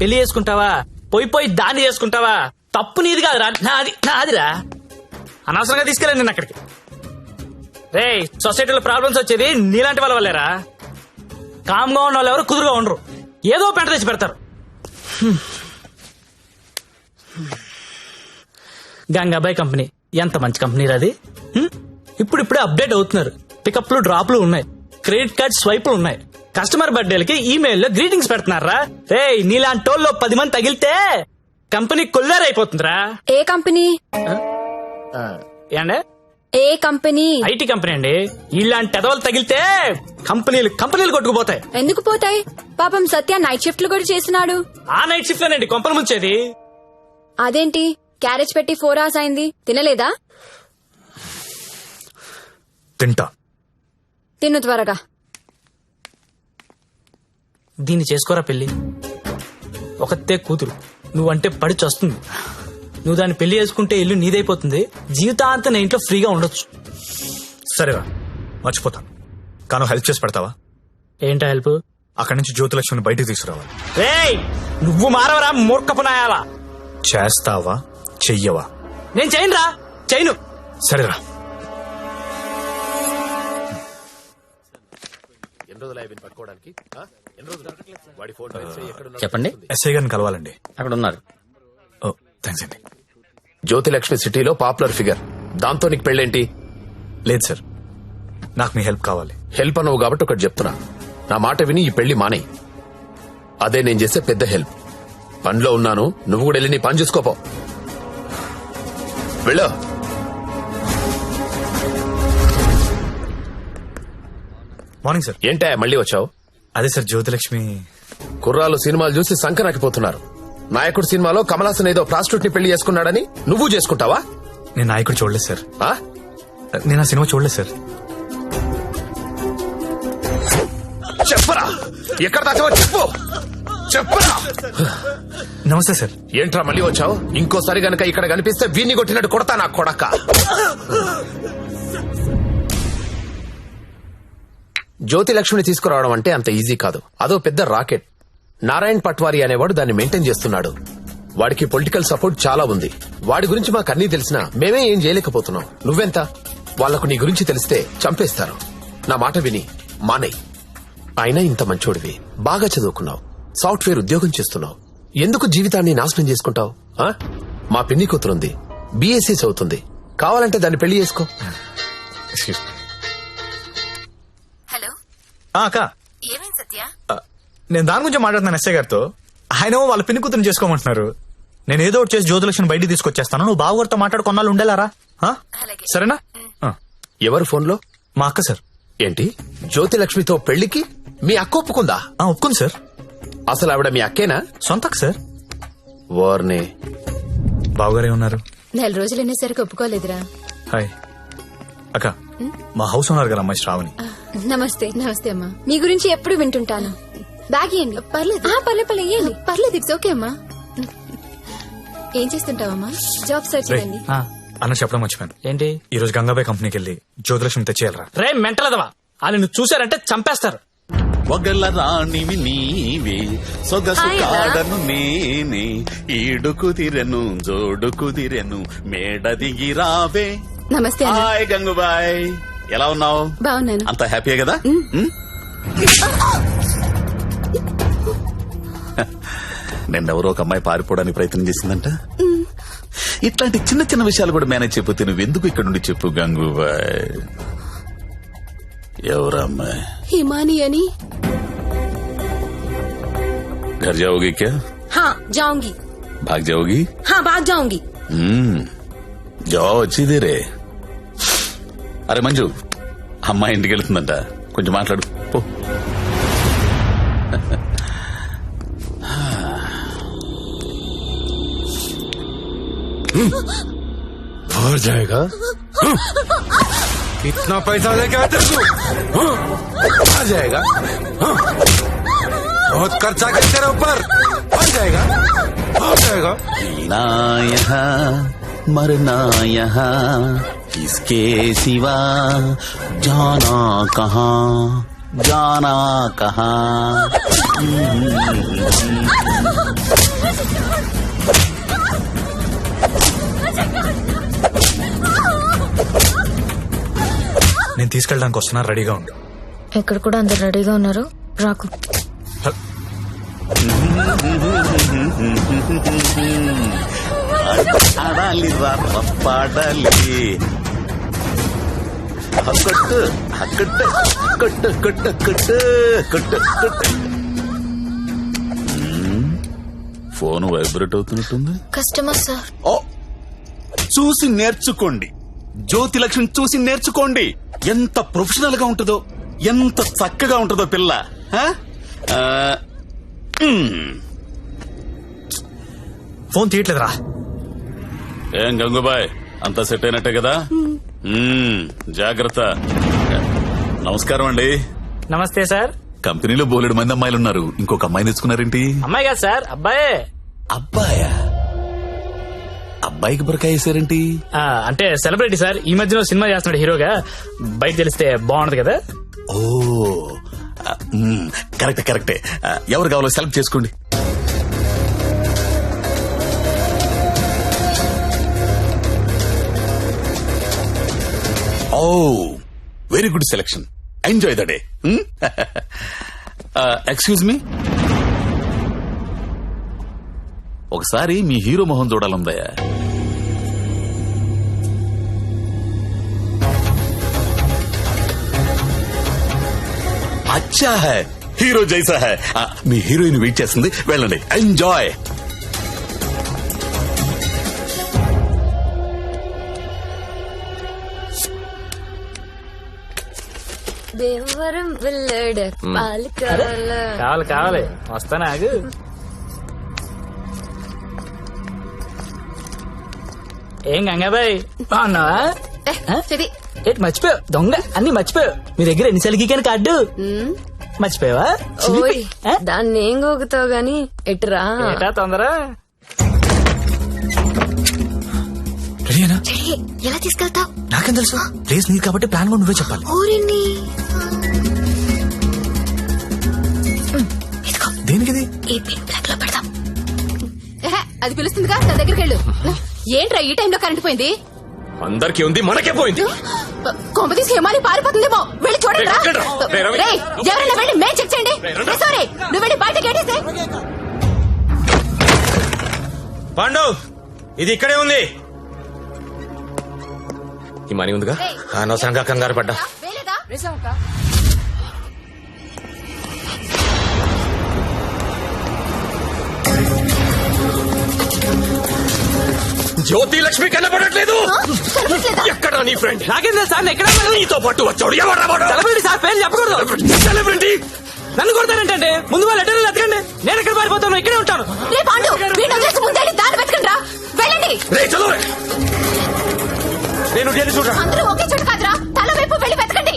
పెళ్లి చేసుకుంటావా, పోయి పోయి దాన్ని చేసుకుంటావా? తప్పు నీది కాదురా, నాదిరా. అనవసరంగా తీసుకెళ్ళాను నేను అక్కడికి. రేయ్ సొసైటీలో ప్రాబ్లమ్స్ వచ్చేది నీలాంటి వాళ్ళ వల్లేరా. కామ్గా ఉన్న వాళ్ళు ఎవరు కుదురుగా ఉండరు, ఏదో పెంట తెచ్చి పెడతారు. గంగాబాయ్ కంపెనీ ఎంత మంచి కంపెనీ అది. ఇప్పుడిప్పుడే అప్డేట్ అవుతున్నారు. పికప్లు డ్రాప్లు ఉన్నాయి, క్రెడిట్ కార్డ్ స్వైపులు ఉన్నాయి. కస్టమర్ బర్త్డేలకి ఈమెయిల్లో గ్రీటింగ్స్ పెడుతున్నారా. రే నీలాంటి వాళ్ళు 10 మంది తగిలితే కంపెనీ కొల్లారైపోతుందిరా. ఏ కంపెనీ? ఏండే ఏ కంపెనీ? ఐటీ కంపెనీ అండి. ఇలాంటి ఎదవలు తగిలితే కంపెనీలు కొట్టుకుపోతాయి. ఎందుకు పోతాయి? పాపం సత్య నైట్ షిఫ్ట్లు కూడా చేస్తున్నాడు. ఆ నైట్ షిఫ్ట్ లోనండి కొంపలు ముంచేది. అదేంటి క్యారేజ్ పెట్టి 4 hours అయింది, తినలేదా? తింటా. తిను త్వరగా. దీన్ని చేసుకోరా పెళ్లి. ఒకతే కూతురు, నువ్వంటే పడి చస్తుంది. నువ్వు దాన్ని పెళ్లి చేసుకుంటే ఇల్లు నీదైపోతుంది, జీవితాంతం నా ఇంట్లో ఫ్రీగా ఉండొచ్చు. సరేరా, మర్చిపోతాను. కాను హెల్ప్ చేసి పెడతావా? ఏంటా హెల్ప్? అక్కడి నుంచి జ్యోతిలక్ష్మిని బయటికి తీసుకురావాలి. రేయ్ నువ్వు మారవరా మూర్ఖపునాయాలా. చేస్తావా చెయ్యవా? నేను చేయనురా, చేయను. సరేరా. చెప్పండి. ఎస్ఐ గారిని కలవాలండి. అక్కడ ఉన్నారు. ఓ థ్యాంక్స్ అండి. జ్యోతిలక్ష్మి సిటీలో పాపులర్ ఫిగర్, దాంతో నీకు పెళ్ళేంటి? లేదు సార్, నాకు మీ హెల్ప్ కావాలి. హెల్ప్ అనవు కాబట్టి ఒకటి చెప్తున్నా, నా మాట విని ఈ పెళ్లి మానేయ్. అదే నేను చేసే పెద్ద హెల్ప్. పనిలో ఉన్నాను, నువ్వు కూడా వెళ్ళి నీ పని చూసుకోపో. వెళ్ళు. Morning sir. ఏంటా మళ్ళీ వచ్చావు? అదే సార్, జ్యోతిలక్ష్మి కుర్రాలు సినిమాలు చూసి సంకరాకిపోతున్నారు. నాయకుడు సినిమాలో కమల్ హాసన్ ఏదో ప్రాస్టిట్యూట్ ని పెళ్లి చేసుకున్నాడని నువ్వు చేసుకుంటావా? నేను నాయకుడు చూడలేదు సార్. ఆ? నేను ఆ సినిమా చూడలేదు సార్. చెప్పరా, ఎక్కడ దాచావో చెప్పు. చెప్పరా. నమస్తే సార్. ఏంట్రా మళ్ళీ వచ్చావు? ఇంకోసారి గనక ఇక్కడ కనిపిస్తే వీణ్ణి కొట్టినట్టు కొడతా నా కొడక. జ్యోతి లక్ష్మిని తీసుకురావడం అంటే అంత ఈజీ కాదు. అదో పెద్ద రాకెట్. నారాయణ్ పట్వారి అనేవాడు దాన్ని మెయింటైన్ చేస్తున్నాడు. వాడికి పొలిటికల్ సపోర్ట్ చాలా ఉంది. వాడి గురించి మాకు అన్నీ తెలిసినా మేమే ఏం చేయలేకపోతున్నాం. నువ్వెంత? వాళ్లకు నీ గురించి తెలిస్తే చంపేస్తారు. నా మాట విని మానేయ్. అయినా ఇంత మంచోడివి, బాగా చదువుకున్నావు, సాఫ్ట్వేర్ ఉద్యోగం చేస్తున్నావు, ఎందుకు జీవితాన్ని నాశనం చేసుకుంటావు? మా పిన్ని కూతురుంది, బీఎస్సీ చదువుతుంది, కావాలంటే దాన్ని పెళ్లి చేసుకో. హలో అక్క, ఏమైంది సత్య? నేను దాని గురించి మాట్లాడుతున్నాను ఎస్ఐ గారితో. ఆయన వాళ్ళ పిన్ని కూతురు చేసుకోమంటున్నారు. నేను ఏదో ఒకటి చేసి జ్యోతిలక్ష్మి బయటికి తీసుకొచ్చేస్తాను. నువ్వు బావగారితో మాట్లాడు, కొన్నాళ్ళు ఉండేలారా? సరేనా? ఎవరు ఫోన్లో? మా అక్క సార్. ఏంటి, జ్యోతి లక్ష్మితో పెళ్లికి మీ అక్క ఒప్పుకుందా? ఒప్పుకుంది సార్. అసలు ఆవిడ మీ అక్కేనా? సొంత అక్క సార్. వార్నే. బావగారే ఉన్నారు. 4 రోజులు అనేసరికి ఒప్పుకోలేదురా. హాయ్ అక్క, మా హౌస్ ఓనర్ గారు అమ్మాయి శ్రావణి. నమస్తే. నమస్తే అమ్మా. మీ గురించి ఎప్పుడు వింటుంటాను. బ్యాగ్ ఇవ్వండి. పర్లేదు పర్లేదు ఇవ్వండి. పర్లేదు, ఇట్స్ ఓకే అమ్మా. ఏం చేస్తుంటావమ్మా? జాబ్ సర్చ్ చేయండి. అన్న చెప్పడం మర్చిపోయాను. ఏంటి? ఈ రోజు గంగాబాయ్ కంపెనీకి వెళ్ళి జ్యోతిలక్ష్మి తెచ్చేయాలరా. రే మెంటలదవా, వాళ్ళు నువ్వు చూసారంటే చంపేస్తారు. ఒగల రాణివి నీవే, సొగసు కాడను నేనే, ఈడు కుదిరెను జోడు కుదిరెను, మేడ దిగి రావే. నమస్తే. హాయ్ గంగుబాయ్, ఎలా ఉన్నావు? బాగున్నాను. అంత హ్యాపీయే కదా? నిన్నెవరో ఒక అమ్మాయి పారిపోవడానికి ప్రయత్నం చేసిందంట. ఇట్లాంటి చిన్న చిన్న విషయాలు కూడా మేనేజ్ చెప్పితే నువ్వెందుకు ఇక్కడ నుండి చెప్పు గంగూబాయ్. ఎవరమ్మాయి? హిమాని అని. घर जाओगी क्या? हाँ जाऊंगी. भाग जाओगी? हाँ भाग जाऊंगी. जाओ अच्छी देरे. అరే మంజు, అమ్మాయి ఇంటికి వెళ్తుందంట, కొంచెం మాట్లాడు పో. हो जाएगा. इतना पैसा लेके आते तू? आ जाएगा. बहुत खर्चा कर तेरे ऊपर. हो जाएगा, हो जाएगा. ना यहाँ मरना यहाँ, इसके सिवा जाना कहाँ, जाना कहाँ. నేను తీసుకెళ్ళడానికి వస్తున్నా, రెడీగా ఉండు. ఇక్కడ కూడా అందరు రెడీగా ఉన్నారు, రాకు. ఆడాలి పాడాలి, కొట్టు కొట్టు కొట్టు కొట్టు కొట్టు కొట్టు కొట్టు. ఫోన్ వైబ్రేట్ అవుతున్నట్టుంది. Customer sir. ఓ, చూసి నేర్చుకోండి. జ్యోతి లక్ష్మి చూసి నేర్చుకోండి. ఎంత ప్రొఫెషనల్ గా ఉంటుందో, ఎంత చక్కగా ఉంటుందో పిల్ల. ఫోన్ తీయట్లేదురా. ఏం గంగుబాయ్, అంతా సెట్ అయినట్టే కదా? జాగ్రత్త. నమస్కారం అండి. నమస్తే సార్. కంపెనీలో బోలెడు మంది అమ్మాయిలు ఉన్నారు, ఇంకొక అమ్మాయి తెచ్చుకున్నారేంటి? అమ్మాయి కాదు సార్, అబ్బాయే. అబ్బాయా? అబ్బాయికి బురకాయ వేసారేంటి? అంటే సెలబ్రిటీ సార్, ఈ మధ్యలో సినిమా చేస్తున్నాడు హీరోగా, బయట తెలిస్తే బాగుండదు కదా. ఓ కరెక్టే కరెక్టే. ఎవరు కావాలో సెలెక్ట్ చేసుకోండి. Oh very good selection. Enjoy the day. Excuse me, ఒకసారి మీ హీరో మొహం చూడాలందయ్యా. అచ్చా హై, హీరో జైసా హై. మీ హీరోయిన్ వెయిట్ చేస్తుంది, వెళ్ళండి. ఎంజాయ్. దేవరం వెళ్ళాడు పాలు కావాలా? కావాలి కావాలి, వస్తానా ఆగు. ఏం గంగాబాయ్ బాగున్నావా? సరే ఏంటి మర్చిపోయావు? దొంగ అన్ని మర్చిపోయావు. మీ దగ్గర ఎన్నిసార్లు గీకాను కార్డు? మర్చిపోయావా ఓయ్ దాన్ని ఏం గోగుతావు గాని ఎటురా ఏటా తొందర రెడీనా? చెడి ఎలా తీసుకెళ్తావు? నాకేం తెలుసు, ప్లేస్ నీది కాబట్టి ప్లాన్ కూడా నువ్వే చెప్పాలి. ఊరిని దేనికిది? ఈ పిన్ బ్లాక్ లో పెడదాం. అది పిలుస్తుందిగా నా దగ్గరికి వెళ్ళు. ఏంట్రా ఈ టైంలో కరెంట్ పోయింది? అందరికీ ఉంది, మనకే పోయింది. కొంప తీసి హిమాలి పారిపోతుందేమో వెళ్ళి చూడండి రా. రేయ్, ఎవరైనా వెళ్ళి మేం చెక్ చేయండి. సారీ నువ్వు వెళ్ళి బయట గేటేసే. పాండు, ఇది ఇక్కడే ఉంది. ఈ మనీ ఉందిగా. అనవసరంగా కంగారు పడ్డా. వేలేదా? జ్యోతి లక్ష్మి కనపడట్లేదు. ఎక్కడ నీ ఫ్రెండ్? నాకేం తెలుసు సార్, ఎక్కడ నీతో పాటు వచ్చాడు ఎవరా వాడు? సెలబ్రిటీ సార్, పేరు చెప్పకూడదు. సెలబ్రిటీ నన్ను కొడతానంటే ముందు వాళ్ళ లెటర్లు ఎత్తకండి. నేను ఎక్కడ పారిపోతాను, ఇక్కడే ఉంటాను. రే పాండు, వీడిని వదిలేసి ముందే దారి వెతకండి రా. వెళ్ళండి. రే చలో రే. నేను వెళ్ళి చూడరా. అందరూ ఒకే చోటు కాదురా, తల వైపు వెళ్ళి వెతకండి.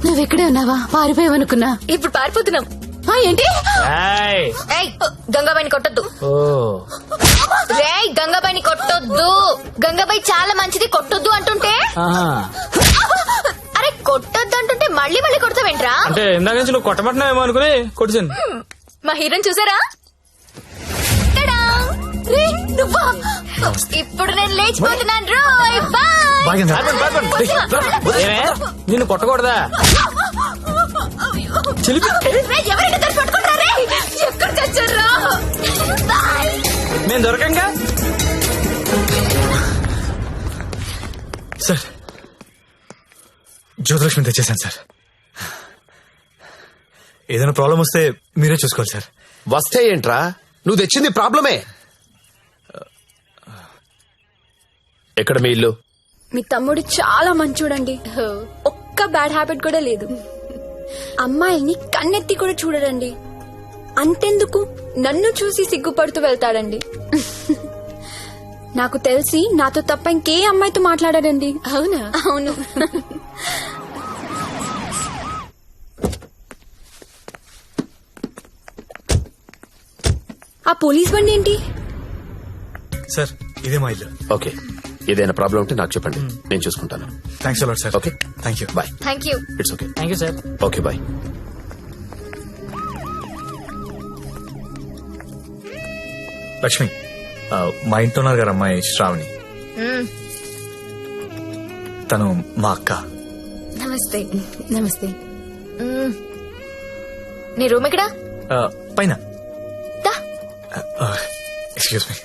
నువ్వెక్కడే ఉన్నావా? పారిపోయావనుకున్నా. ఇప్పుడు పారిపోతున్నాం. ఏంటి? ఏయ్, గంగాబాయిని కొట్టొద్దు. రేయ్, గంగాబాయిని కొట్టొద్దు. గంగాబాయి చాలా మంచిది, కొట్టొద్దు అంటుంటే. అరే కొట్టొద్దు అంటుంటే మళ్ళీ మళ్ళీ కొడతావేంట్రా? అంటే ఇందాక నుంచి నువ్వు కొట్టబట్టినావేమో అనుకుని కొట్టించాను. మా హీరోని చూసారా? తడా! రేయ్, నువ్వా? ఇప్పుడు నేను లేచిపోతున్నాను రోయ్. బాయ్. ఏమే, నిన్ను కొట్టకూడదా? రేయ్, ఎవరైనా దాన్ని పట్టుకుంటారా? రేయ్, ఎక్కడ చచ్చారా? బాయ్. నేను దొరకంగా. సార్, జ్యోతిలక్ష్మి తెచ్చేసాను సార్. ఏదైనా ప్రాబ్లం వస్తే మీరే చూసుకోవాలి సార్. వస్తే ఏంట్రా, నువ్వు తెచ్చింది ప్రాబ్లమే. ఎక్కడ మీ ఇల్లు? మీ తమ్ముడు చాలా మంచోడండి. ఒక్క బ్యాడ్ హ్యాబిట్ కూడా లేదు. అమ్మాయిల్ని కన్నెత్తి కూడా చూడడండి. అంతెందుకు నన్ను చూసి సిగ్గుపడుతూ వెళ్తాడండి. నాకు తెలిసి నాతో తప్ప ఇంకే అమ్మాయితో మాట్లాడాడండి. అవునా? అవును. ఆ పోలీస్ బండి ఏంటి? సార్, ఇదే మా ఇల్లు. ఓకే, ఏదైనా ప్రాబ్లం ఉంటే నాకు చెప్పండి, నేను చూసుకుంటాను. Thanks a lot sir. Okay, thank you. Bye. Thank you. It's okay. Thank you sir. Okay bye. Lakshmi, మా ఇంట్లో ఉన్నారు గారు అమ్మాయి శ్రావణి. తను మా అక్క. నమస్తే. నమస్తే. నీ రూమ్ ఎక్కడా? పైన. దా. Excuse me.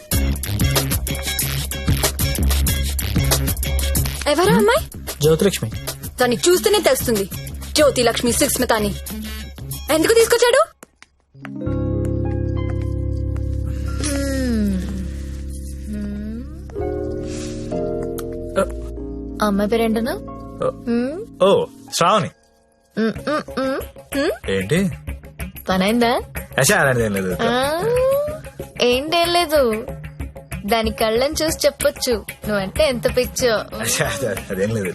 ఎవరా అమ్మాయి? జ్యోతిలక్ష్మి. దాన్ని చూస్తేనే తెలుస్తుంది, జ్యోతి లక్ష్మి సుస్మిత అని. ఎందుకు తీసుకొచ్చాడు? అమ్మాయి పేరేంటను? ఓ, శ్రావణి. ఏంటి? పనైందా? అచ్చా, అలాంటిది ఏం లేదు. ఏంటేం లేదు, దాని కళ్ళని చూసి చెప్పొచ్చు నువ్వంటే ఎంత పిచ్చో. అచ్చా, అదేం లేదు.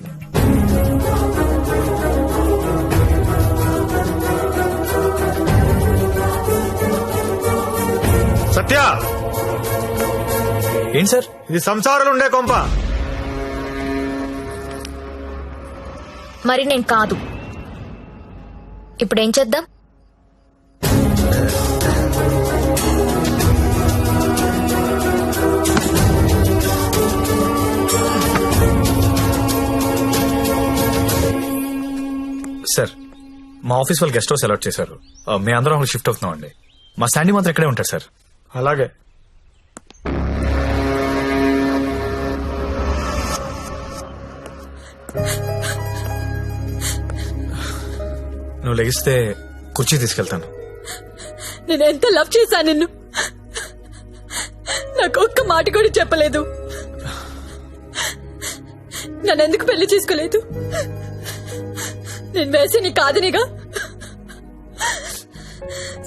సత్య, ఏంటి సార్ ఇది? సంసారాలు ఉండే కొంప. మరి నేను కాదు. ఇప్పుడేం చేద్దాం? సార్, మా ఆఫీస్ వాళ్ళు గెస్ట్ హౌస్ అలాట్ చేశారు. మీ అందరం అక్కడ షిఫ్ట్ అవుతున్నాం అండి. మా స్టాండీ మాత్రం ఇక్కడే ఉంటారు సార్. అలాగే. నువ్వు లెగిస్తే కుర్చీ తీసుకెళ్తాను. నేను ఎంత లవ్ చేశాను నిన్ను, నాకు ఒక్క మాట కూడా చెప్పలేదు. నన్నెందుకు పెళ్లి చేసుకోలేదు? నేను వేసేని కాదనిగా.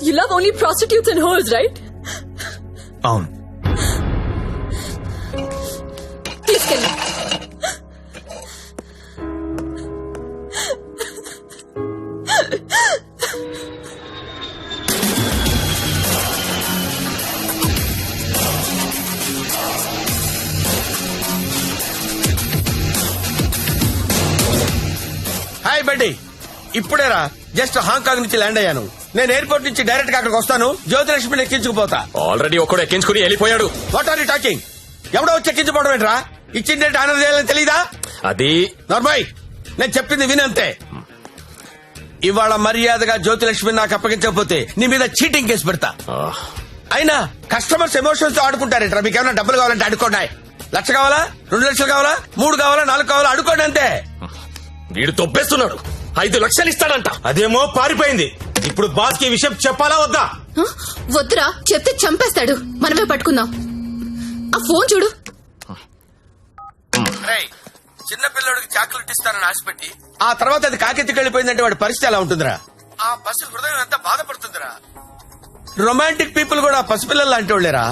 You love only prostitutes and whores, right? అవును. తీసుకెళ్ళి హాయ్ బడ్డీ, ఇప్పుడేరా జస్ట్ హాంకాంగ్ నుంచి ల్యాండ్ అయ్యాను. నేను ఎయిర్పోర్ట్ నుంచి డైరెక్ట్ గా అక్కడికి వస్తాను. జ్యోతిలక్ష్మిని ఎక్కించుకుపోతా. ఆల్రెడీ ఒక్కడు ఎక్కించుకుని వెళ్ళిపోయాడు. What are you talking? ఎవడో వచ్చి ఎక్కించుకోవడం ఏంట్రా? ఇచ్చిండే ఆనర్ చేయాలని తెలీదా? అది నార్మల్, నేను చెప్పింది వినంతే. ఇవాళ మర్యాదగా జ్యోతిలక్ష్మిని నాకు అప్పగించకపోతే నీ మీద చీటింగ్ కేసు పెడతా. అయినా కస్టమర్స్ ఎమోషన్స్ తో ఆడుకుంటారేంట్రా? మీకు ఏమైనా డబ్బులు కావాలంటే అడుకోండి. 1,00,000 కావాలా, 2 లక్షలు కావాలా, 3 కావాలా, 4 కావాలా, అడుకోండి అంతే. వీడు తొప్పేస్తున్నాడు. 5 లక్షలు ఇస్తాడంట. అదేమో పారిపోయింది. ఇప్పుడు బాస్ కి విషయం చెప్పాలా వద్దా? వద్దురా, చెప్తే చంపేస్తాడు. మనమే పట్టుకుందాం. ఆ ఫోన్ చూడు. చిన్న పిల్లడికి చాక్లెట్ ఇస్తానని ఆశపెట్టి ఆ తర్వాత అది కాకెత్తికి వెళ్ళిపోయిందంటే వాడి పరిస్థితి ఎలా ఉంటుందిరా? ఆ పసి హృదయం ఎంత బాధపడుతుందిరా? రొమాంటిక్ పీపుల్ కూడా పసిపిల్లలు లాంటి వాళ్ళేరా.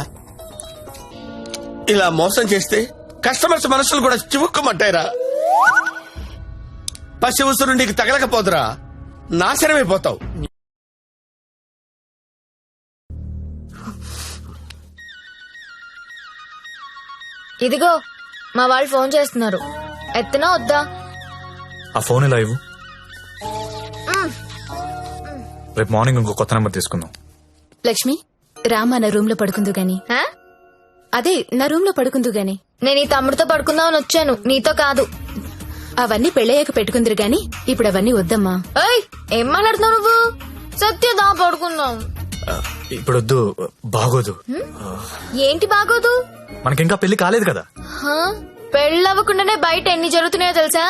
ఇలా మోసం చేస్తే కస్టమర్స్ మనసులు కూడా చివుక్కుమంటాయిరా. పసి ఉసురు నీకు తగలకపోదురా, నాశనమైపోతావు. ఇదిగో మా వాళ్ళు ఫోన్ చేస్తున్నారు. ఎత్తనా వద్దా? ఆ ఫోన్ ఇలా ఇవ్వు. రేపు మార్నింగ్ ఇంకో కొత్త నెంబర్ తీసుకుందాం. లక్ష్మి, రామా నా రూమ్ లో పడుకుందు గాని. హా? అదే నా రూమ్ లో పడుకుందు గాని. నేను ఈ తమ్ముడితో పడుకుందామని వచ్చాను, నీతో కాదు. అవన్నీ పెళ్ళయ్యాక పెట్టుకుందరు గాని ఇప్పుడు అవన్నీ వద్దమ్మా. ఏయ్, ఏం మాట్లాడుతున్నావు నువ్వు? సత్యదా పడుకుందాం. ఇప్పుడు వద్దు, బాగోదు. ఏంటి బాగోదు? మనకింకా పెళ్లి కాలేదు కదా. హా? పెళ్ళవ్వకుండానే బయట ఎన్ని జరుగుతున్నాయో తెలుసా?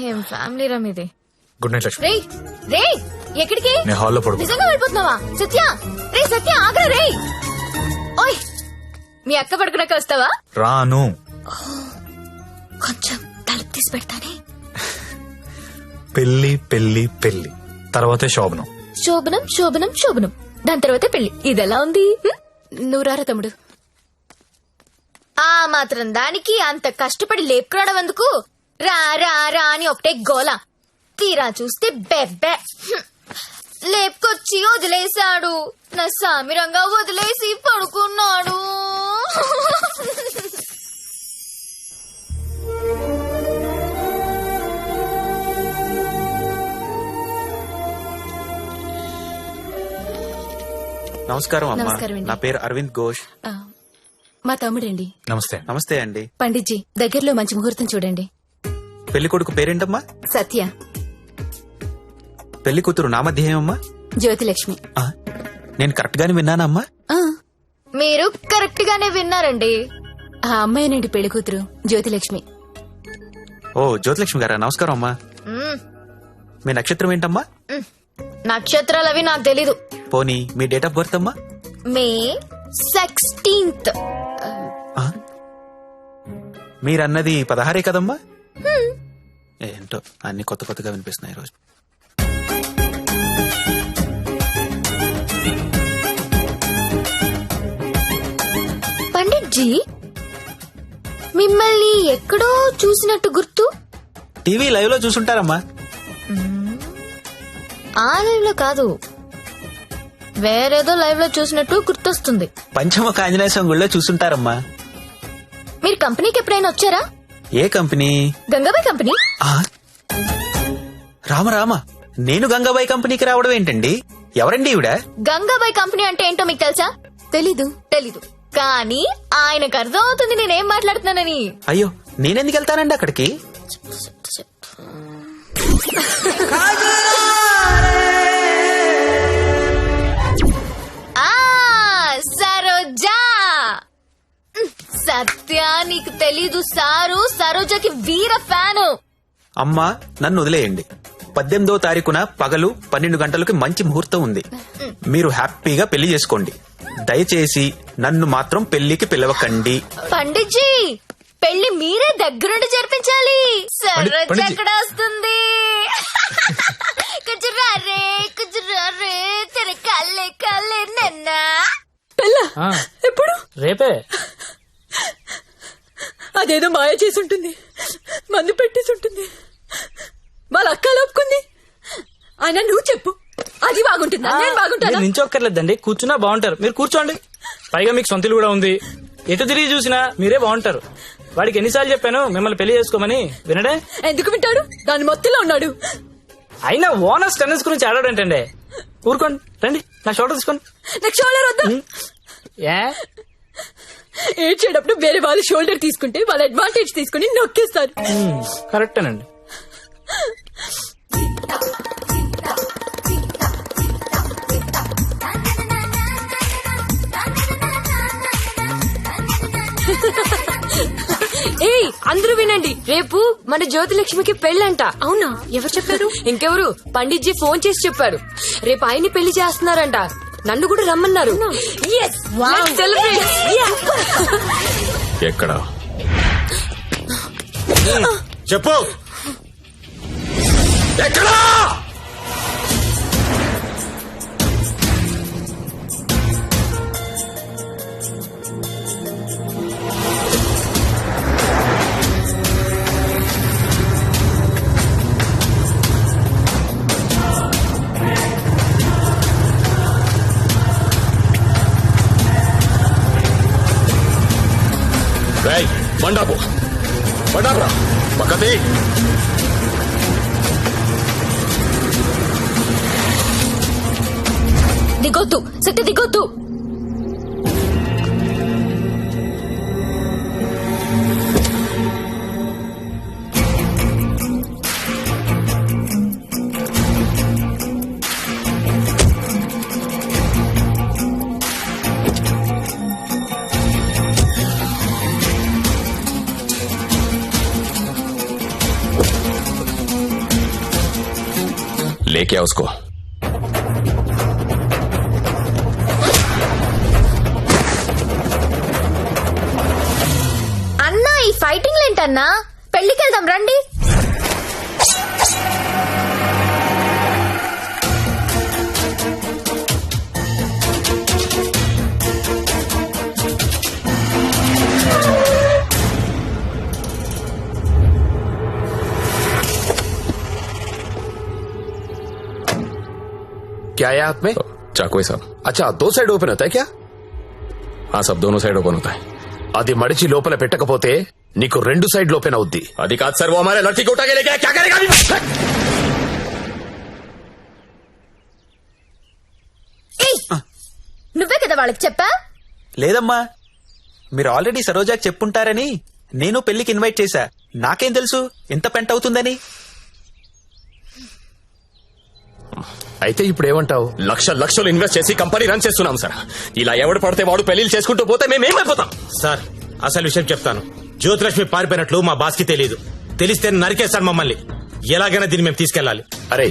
ఏం ఫ్యామిలీ రా మీది. Good night Lakshmi. రే రే, ఎక్కడికి? నేను హాల్లో పడుకో. నిజంగా వెళ్ళిపోతున్నావా? సత్య, రే సత్య, ఆగ్రా రే. ఓయ్, మీ అక్క పడుకున్నాక వస్తావా? రాను. కొంచెం తలుపు తీసి పెడతానే. పెళ్లి పెళ్లి పెళ్లి తర్వాతే శోభనం. శోభనం శోభనం శోభనం, దాని తర్వాత పెళ్లి. ఇదెలా ఉంది? నువ్వు రారా తమ్ముడు. ఆ మాత్రం దానికి అంత కష్టపడి లేపుకురావడం ఎందుకు? రా రా రా అని ఒకటే గోల. తీరా చూస్తే బెబ్బె. లేపుకొచ్చి వదిలేశాడు. నా సామిరంగా వదిలేసి పడుకున్నాడు. నమస్కారం అమ్మా. నమస్కారం అండి. నా పేరు అరవింద్ ఘోష్. మా తమ్ముడండి. నమస్తే. నమస్తే అండి. పండిట్జీ, దగ్గరలో మంచి ముహూర్తం చూడండి. పెళ్లి కొడుకు పేరేంటమ్మా? సత్య. పెళ్లి కూతురు నామధ్యేయమ్మా? జ్యోతిలక్ష్మి. నేను కరెక్ట్ గానే విన్నానమ్మా? ఆ, మీరు కరెక్ట్ గానే విన్నారండి. ఆ అమ్మాయినండి పెళ్లి కూతురు, జ్యోతిలక్ష్మి. ఓ జ్యోతిలక్ష్మి గారా, నమస్కారం అమ్మా. మ్మ్. మీ నక్షత్రం ఏంటమ్మా? నక్షత్రాలు అవి నాకు తెలీదు. పోనీ మీ డేట్ ఆఫ్ బర్త్ అమ్మా? మే 16th. మీరన్నది 16 కదమ్మా? ఏంటో అన్ని కొత్త కొత్తగా వినిపిస్తున్నాయి ఈ రోజు. పండిట్జీ, మిమ్మల్ని ఎక్కడో చూసినట్టు గుర్తు. టీవీ లైవ్ లో చూసుంటారమ్మా. ఆ లైవ్ లో కాదు, వేరేదో లైవ్ లో చూసినట్టు గుర్తొస్తుంది. పంచముఖ ఆంజనేయ స్వామి గుళ్ళో చూసుంటారమ్మా. మీరు కంపెనీకి ఎప్పుడైనా వచ్చారా? ఏ కంపెనీ? గంగాబాయ్ కంపెనీ. రామ రామ, నేను గంగాబాయి కంపెనీకి రావడం ఏంటండి? ఎవరండి ఈవిడ? గంగాబాయ్ కంపెనీ అంటే ఏంటో మీకు తెలుసా? తెలీదు. తెలీదు, కానీ ఆయనకు అర్థం అవుతుంది నేనేం మాట్లాడుతున్నానని. అయ్యో, నేనెందుకు వెళ్తానండి అక్కడికి? సరోజా. సత్య, నీకు తెలీదు, సారు సరోజకి వీర ఫ్యాను. అమ్మా, నన్ను వదిలేయండి. 18వ తారీఖున పగలు 12 గంటలకు మంచి ముహూర్తం ఉంది. మీరు హ్యాపీగా పెళ్లి చేసుకోండి. దయచేసి నన్ను మాత్రం పెళ్లికి పిలవకండి. పండిట్జీ, పెళ్లి మీరే దగ్గరుండి జరిపించాలి. సరోజ ఎక్కడ వస్తుంది? కుజురారే కుజురారే తెర కల్లే కల్లే నన్నా. ఎప్పుడు? రేపే. అదేదో మాయ చేసి ఉంటుంది, మందు పెట్టేసి ఉంటుంది. వాళ్ళ అక్క ఒప్పుకుంది. ఆయన నువ్వు చెప్పు, అది బాగుంటుందా? నేను బాగుంటాను. నించొక్కర్లేదండి, కూర్చున్నా బాగుంటారు. మీరు కూర్చోండి. పైగా మీకు సొంతలు కూడా ఉంది. ఎటు తిరిగి చూసినా మీరే బాగుంటారు. వాడికి ఎన్నిసార్లు చెప్పాను మిమ్మల్ని పెళ్లి చేసుకోమని, వినడే? ఎందుకు వింటాడు? దాని మొత్తంలో ఉన్నాడు. అయినా ఓనర్స్ టెన్నిస్ గురించి ఆడాడంటండి. ఊరుకోండి, రండి నా షోల్డర్ తీసుకోండి. నాకు షోల్డర్ వద్దు. ఏ ఏడ్చేటప్పుడు వేరే వాళ్ళ షోల్డర్ తీసుకుంటే వాళ్ళ అడ్వాంటేజ్ తీసుకుని నొక్కేస్తారు. కరెక్టేనండి. ఏయ్ అందరూ వినండి, రేపు మన జ్యోతిలక్ష్మికి పెళ్ళంట. అవునా? ఎవరు చెప్పారు? ఇంకెవరు, పండిట్జీ ఫోన్ చేసి చెప్పారు. రేపు ఆయన్ని పెళ్లి చేస్తున్నారంట. నన్ను కూడా రమ్మన్నారు. Yes, let's celebrate. Yeah. ఎక్కడ చెప్పు. ఎక్కడా? బండాపు బండారా పక్కది. దిగొద్దు సత్య, దిగొద్దు. लेके आओ उसको. అన్నా ఈ ఫైటింగ్ ఏంటన్నా? పెళ్లికి వెళ్దాం రండి. क्या है हाथ में? चाकू है साहब. अच्छा, 2 साइड ओपन होता है क्या? हाँ सब दोनों साइड ओपन होता है. అది మడిచి లోపల పెట్టకపోతే నీకు 2 సైడ్ ఓపెన్ అవుద్ది. అది కాదు సార్, वो हमारे लड़की को उठा के लेके आया, क्या करेगा अभी? నువ్వే కదా వాళ్ళకి చెప్పా? లేదమ్మా, మీరు ఆల్రెడీ సరోజాకి చెప్పుంటారని నేను పెళ్లికి ఇన్వైట్ చేశా. నాకేం తెలుసు ఎంత పెంట అవుతుందని. అయితే ఇప్పుడు ఏమంటావు? లక్షలు ఇన్వెస్ట్ చేసి కంపెనీ రన్ చేస్తున్నాం సార్. ఇలా ఎవడు పడితే వాడు పెళ్లిళ్ళు చేసుకుంటూ పోతే మేమేమైపోతాం సార్, అసలు విషయం చెప్తాను. జ్యోతిలక్ష్మి పారిపోయినట్లు మా బాస్ కి తెలియదు. తెలిస్తే నరికేస్తాడు మమ్మల్ని. ఎలాగైనా దీన్ని మేము తీసుకెళ్లాలి. అరే,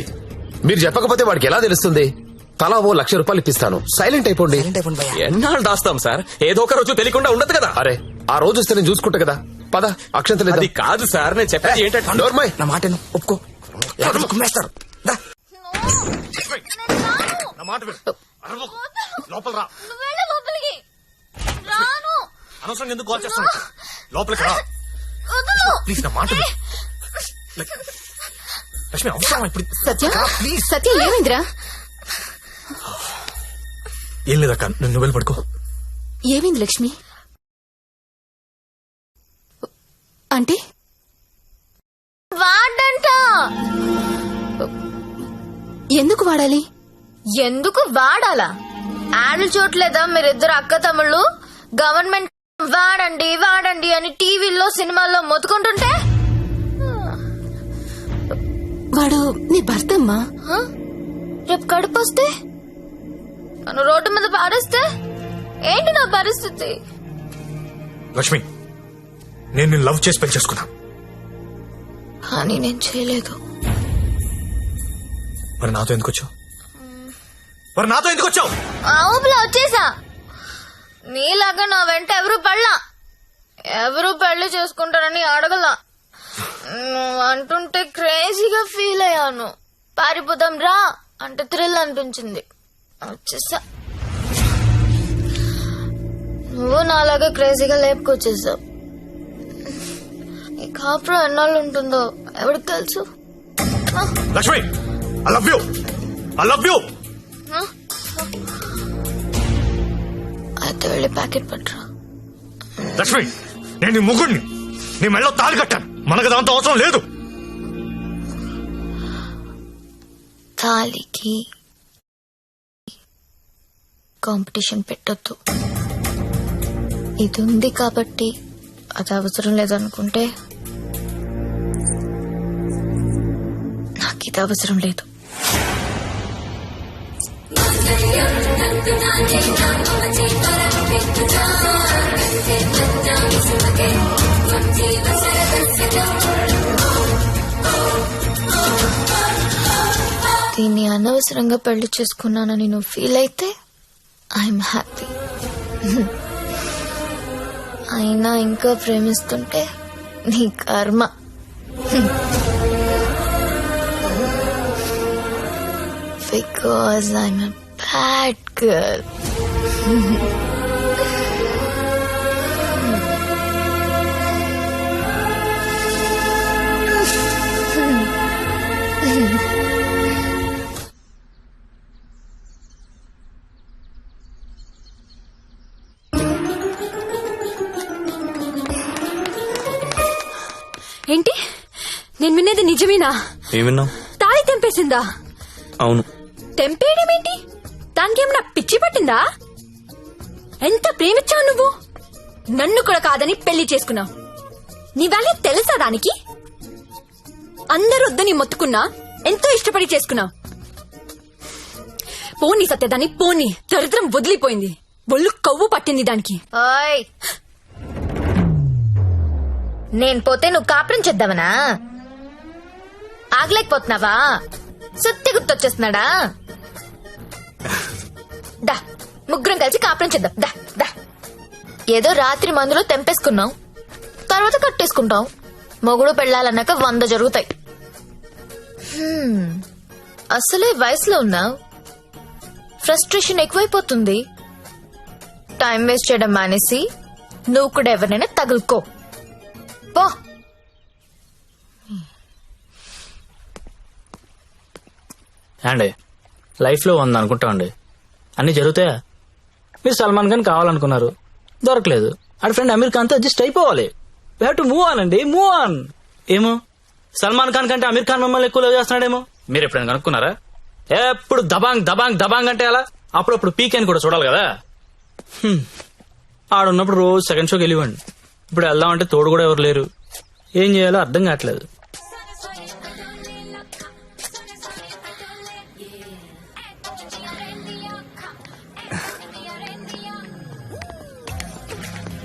మీరు చెప్పకపోతే వాడికి ఎలా తెలుస్తుంది? తలా ఓ ₹1,00,000 ఇప్పిస్తాను, సైలెంట్ అయిపోండి. ఎన్నాళ్ళు దాస్తాం సార్? ఏదో ఒక రోజు తెలియకుండా ఉండదు కదా. అరే, ఆ రోజు వస్తే నేను చూసుకుంటా కదా. పద, అక్షంతలు అది కాదు సార్, నేను చెప్పేది ఏంటంటే నోర్మై. నా మాట ఒప్పుకో, కుమ్మేస్తారు. లోపల రా. లోపలికి రాను. అనవసరంగా ఎందుకు కాల్ చేస్తాను? లోపలికి రా ప్లీజ్. నా మాట లక్ష్మి, అవసరం ఇప్పుడు. సత్య, సత్య ఏమైందిరా? ఏం లేదక్క, నువ్వు వెళ్ళి పడుకో. ఏమైంది లక్ష్మి? అంటే వాడంట. ఎందుకు వాడాలి? ఎందుకు వాడాలా? యాడ్లు చూడలేదా మీరిద్దరు అక్క తమ్ముళ్ళు? గవర్నమెంట్ వాడండి వాడండి అని టీవీల్లో సినిమాల్లో మొత్తుకుంటుంటే. వాడు నీ భర్తమ్మా. రేపు కడుపు వస్తే నన్ను రోడ్డు మీద పారేస్తే ఏంటి నా పరిస్థితి? లక్ష్మి, నేను నిన్ను లవ్ చేసి పెళ్లి చేసుకున్నా. కానీ నేను చేయలేదు. మరి నాతో ఎందుకు వచ్చావు? ఊపిలో వచ్చేసా. నీలాగా నా వెంట ఎవరు పడలా. ఎవరు పెళ్లి చేసుకుంటారని అడగలా. నువ్వు అంటుంటే క్రేజీగా ఫీల్ అయ్యాను. పారిపోదాం రా అంటే థ్రిల్ అనిపించింది, వచ్చేసా. నువ్వు నాలాగా క్రేజీగా లేపుకొచ్చేసావు. ఈ కాపురం ఎన్నాళ్ళు ఉంటుందో ఎవరికి తెలుసు. Lakshmi, I love you. అయితే వెళ్ళి ప్యాకెట్ పట్టరా. లక్ష్మి, నేను నీ ముగ్గుడిని. నీ మెళ్ళో తాళి కట్టాను. మనకు దాంతో అవసరం లేదు. తాలికి కాంపిటీషన్ పెట్టొద్దు. ఇది ఉంది కాబట్టి అది అవసరం లేదనుకుంటే నాకు ఇది అవసరం లేదు. దీన్ని అనవసరంగా పెళ్లి చేసుకున్నానని నువ్వు ఫీల్ అయితే ఐఎమ్ హ్యాపీ. అయినా ఇంకా ప్రేమిస్తుంటే నీ కర్మ. Because I'm a bad girl. ఏంటి నేను వినేది నిజమేనా? ఏమిన్నావు? తాళి తెంపేసిందా? అవును. తెంపేయడం ఏంటి? దానికి ఏమన్నా పిచ్చి పట్టిందా? ఎంత ప్రేమించావు నువ్వు? నన్ను కూడా కాదని పెళ్లి చేసుకున్నావు. నీ వాల్యూ తెలుసా దానికి? అందరూ వద్దని మొత్తుకున్నా ఎంతో ఇష్టపడి చేసుకున్నావు. పోనీ సత్యదాన్ని పోనీ, దరిద్రం వదిలిపోయింది. ఒళ్ళు కొవ్వు పట్టింది దానికి. ఓయ్, నేను పోతే నువ్వు కాపురం చేద్దామనా? ఆగలేకపోతున్నావా? సత్య గుర్తొచ్చేస్తున్నాడా? దా, ముగ్గురం కలిసి కాపురం చేద్దాం. దా దా. ఏదో రాత్రి మందులో తెంపేసుకున్నాం, తర్వాత కట్టేసుకుంటాం. మొగుడు పెళ్ళాలన్నాక 100 జరుగుతాయి. అసలే వయసులో ఉన్నావు, ఫ్రస్ట్రేషన్ ఎక్కువైపోతుంది. టైం వేస్ట్ చేయడం మానేసి నువ్వు కూడా ఎవరినైనా తగులుకో పో. అండి లైఫ్ లో ఉందనుకుంటామండి, అన్ని జరుగుతాయా? మీరు సల్మాన్ ఖాన్ కావాలనుకున్నారు, దొరకలేదు. ఆడ ఫ్రెండ్ అమీర్ ఖాన్ తో అడ్జస్ట్ అయిపోవాలి. We have to move on అండి, మూవ్ ఆన్. ఏమో సల్మాన్ ఖాన్ కంటే అమీర్ ఖాన్ మిమ్మల్ని ఎక్కువ లవ్ చేస్తున్నాడేమో. మీరు ఎప్పుడైనా కనుక్కున్నారా? ఎప్పుడు దబాంగ్ దబాంగ్ దబాంగ్ అంటే అలా అప్పుడప్పుడు పీక్ అని కూడా చూడాలి కదా. ఆడున్నప్పుడు రోజు సెకండ్ షోకి వెళ్ళివ్వండి. ఇప్పుడు వెళ్దామంటే తోడు కూడా ఎవరు లేరు. ఏం చేయాలో అర్థం కావట్లేదు.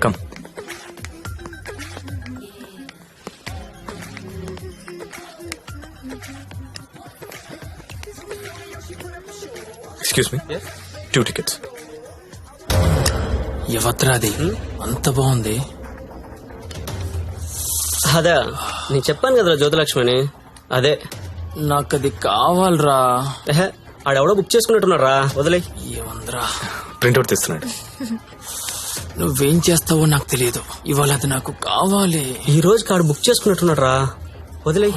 కమ్. Excuse me, 2 tickets. ఎవత్రా అది అంత బాగుంది? అదే నేను చెప్పాను కదరా జ్యోతిలక్ష్మి అని. అదే నాకు అది కావాలరా. ఆడెవడో బుక్ చేసుకున్నట్టున్నాడు రా, వదిలే. ఏమందరా ప్రింట్అవుట్ తెస్తున్నాడు. నువ్వేం చేస్తావో నాకు తెలియదు, ఇవాళ అది నాకు కావాలి. ఈ రోజు కాడు బుక్ చేసుకున్నట్టున్నాడు రా, వదిలే.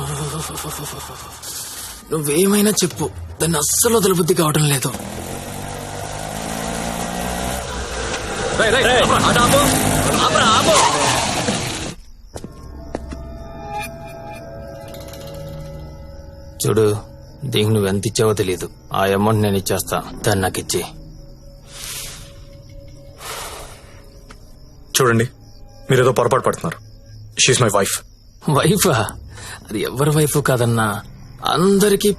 నువ్వేమైనా చెప్పు, దాన్ని అస్సలు వదలబుద్ధి కావడం లేదు. చూడు, దీనికి నువ్వు ఎంత ఇచ్చావో తెలీదు. ఆ అమౌంట్ నేను ఇచ్చేస్తా, దాన్ని నాకు ఇచ్చి. చూడండి, మీరేదో పొరపాటు పడుతున్నారు. She's my wife. వైఫా? అది ఎవరి వైఫ్ కాదన్నా, అందరికి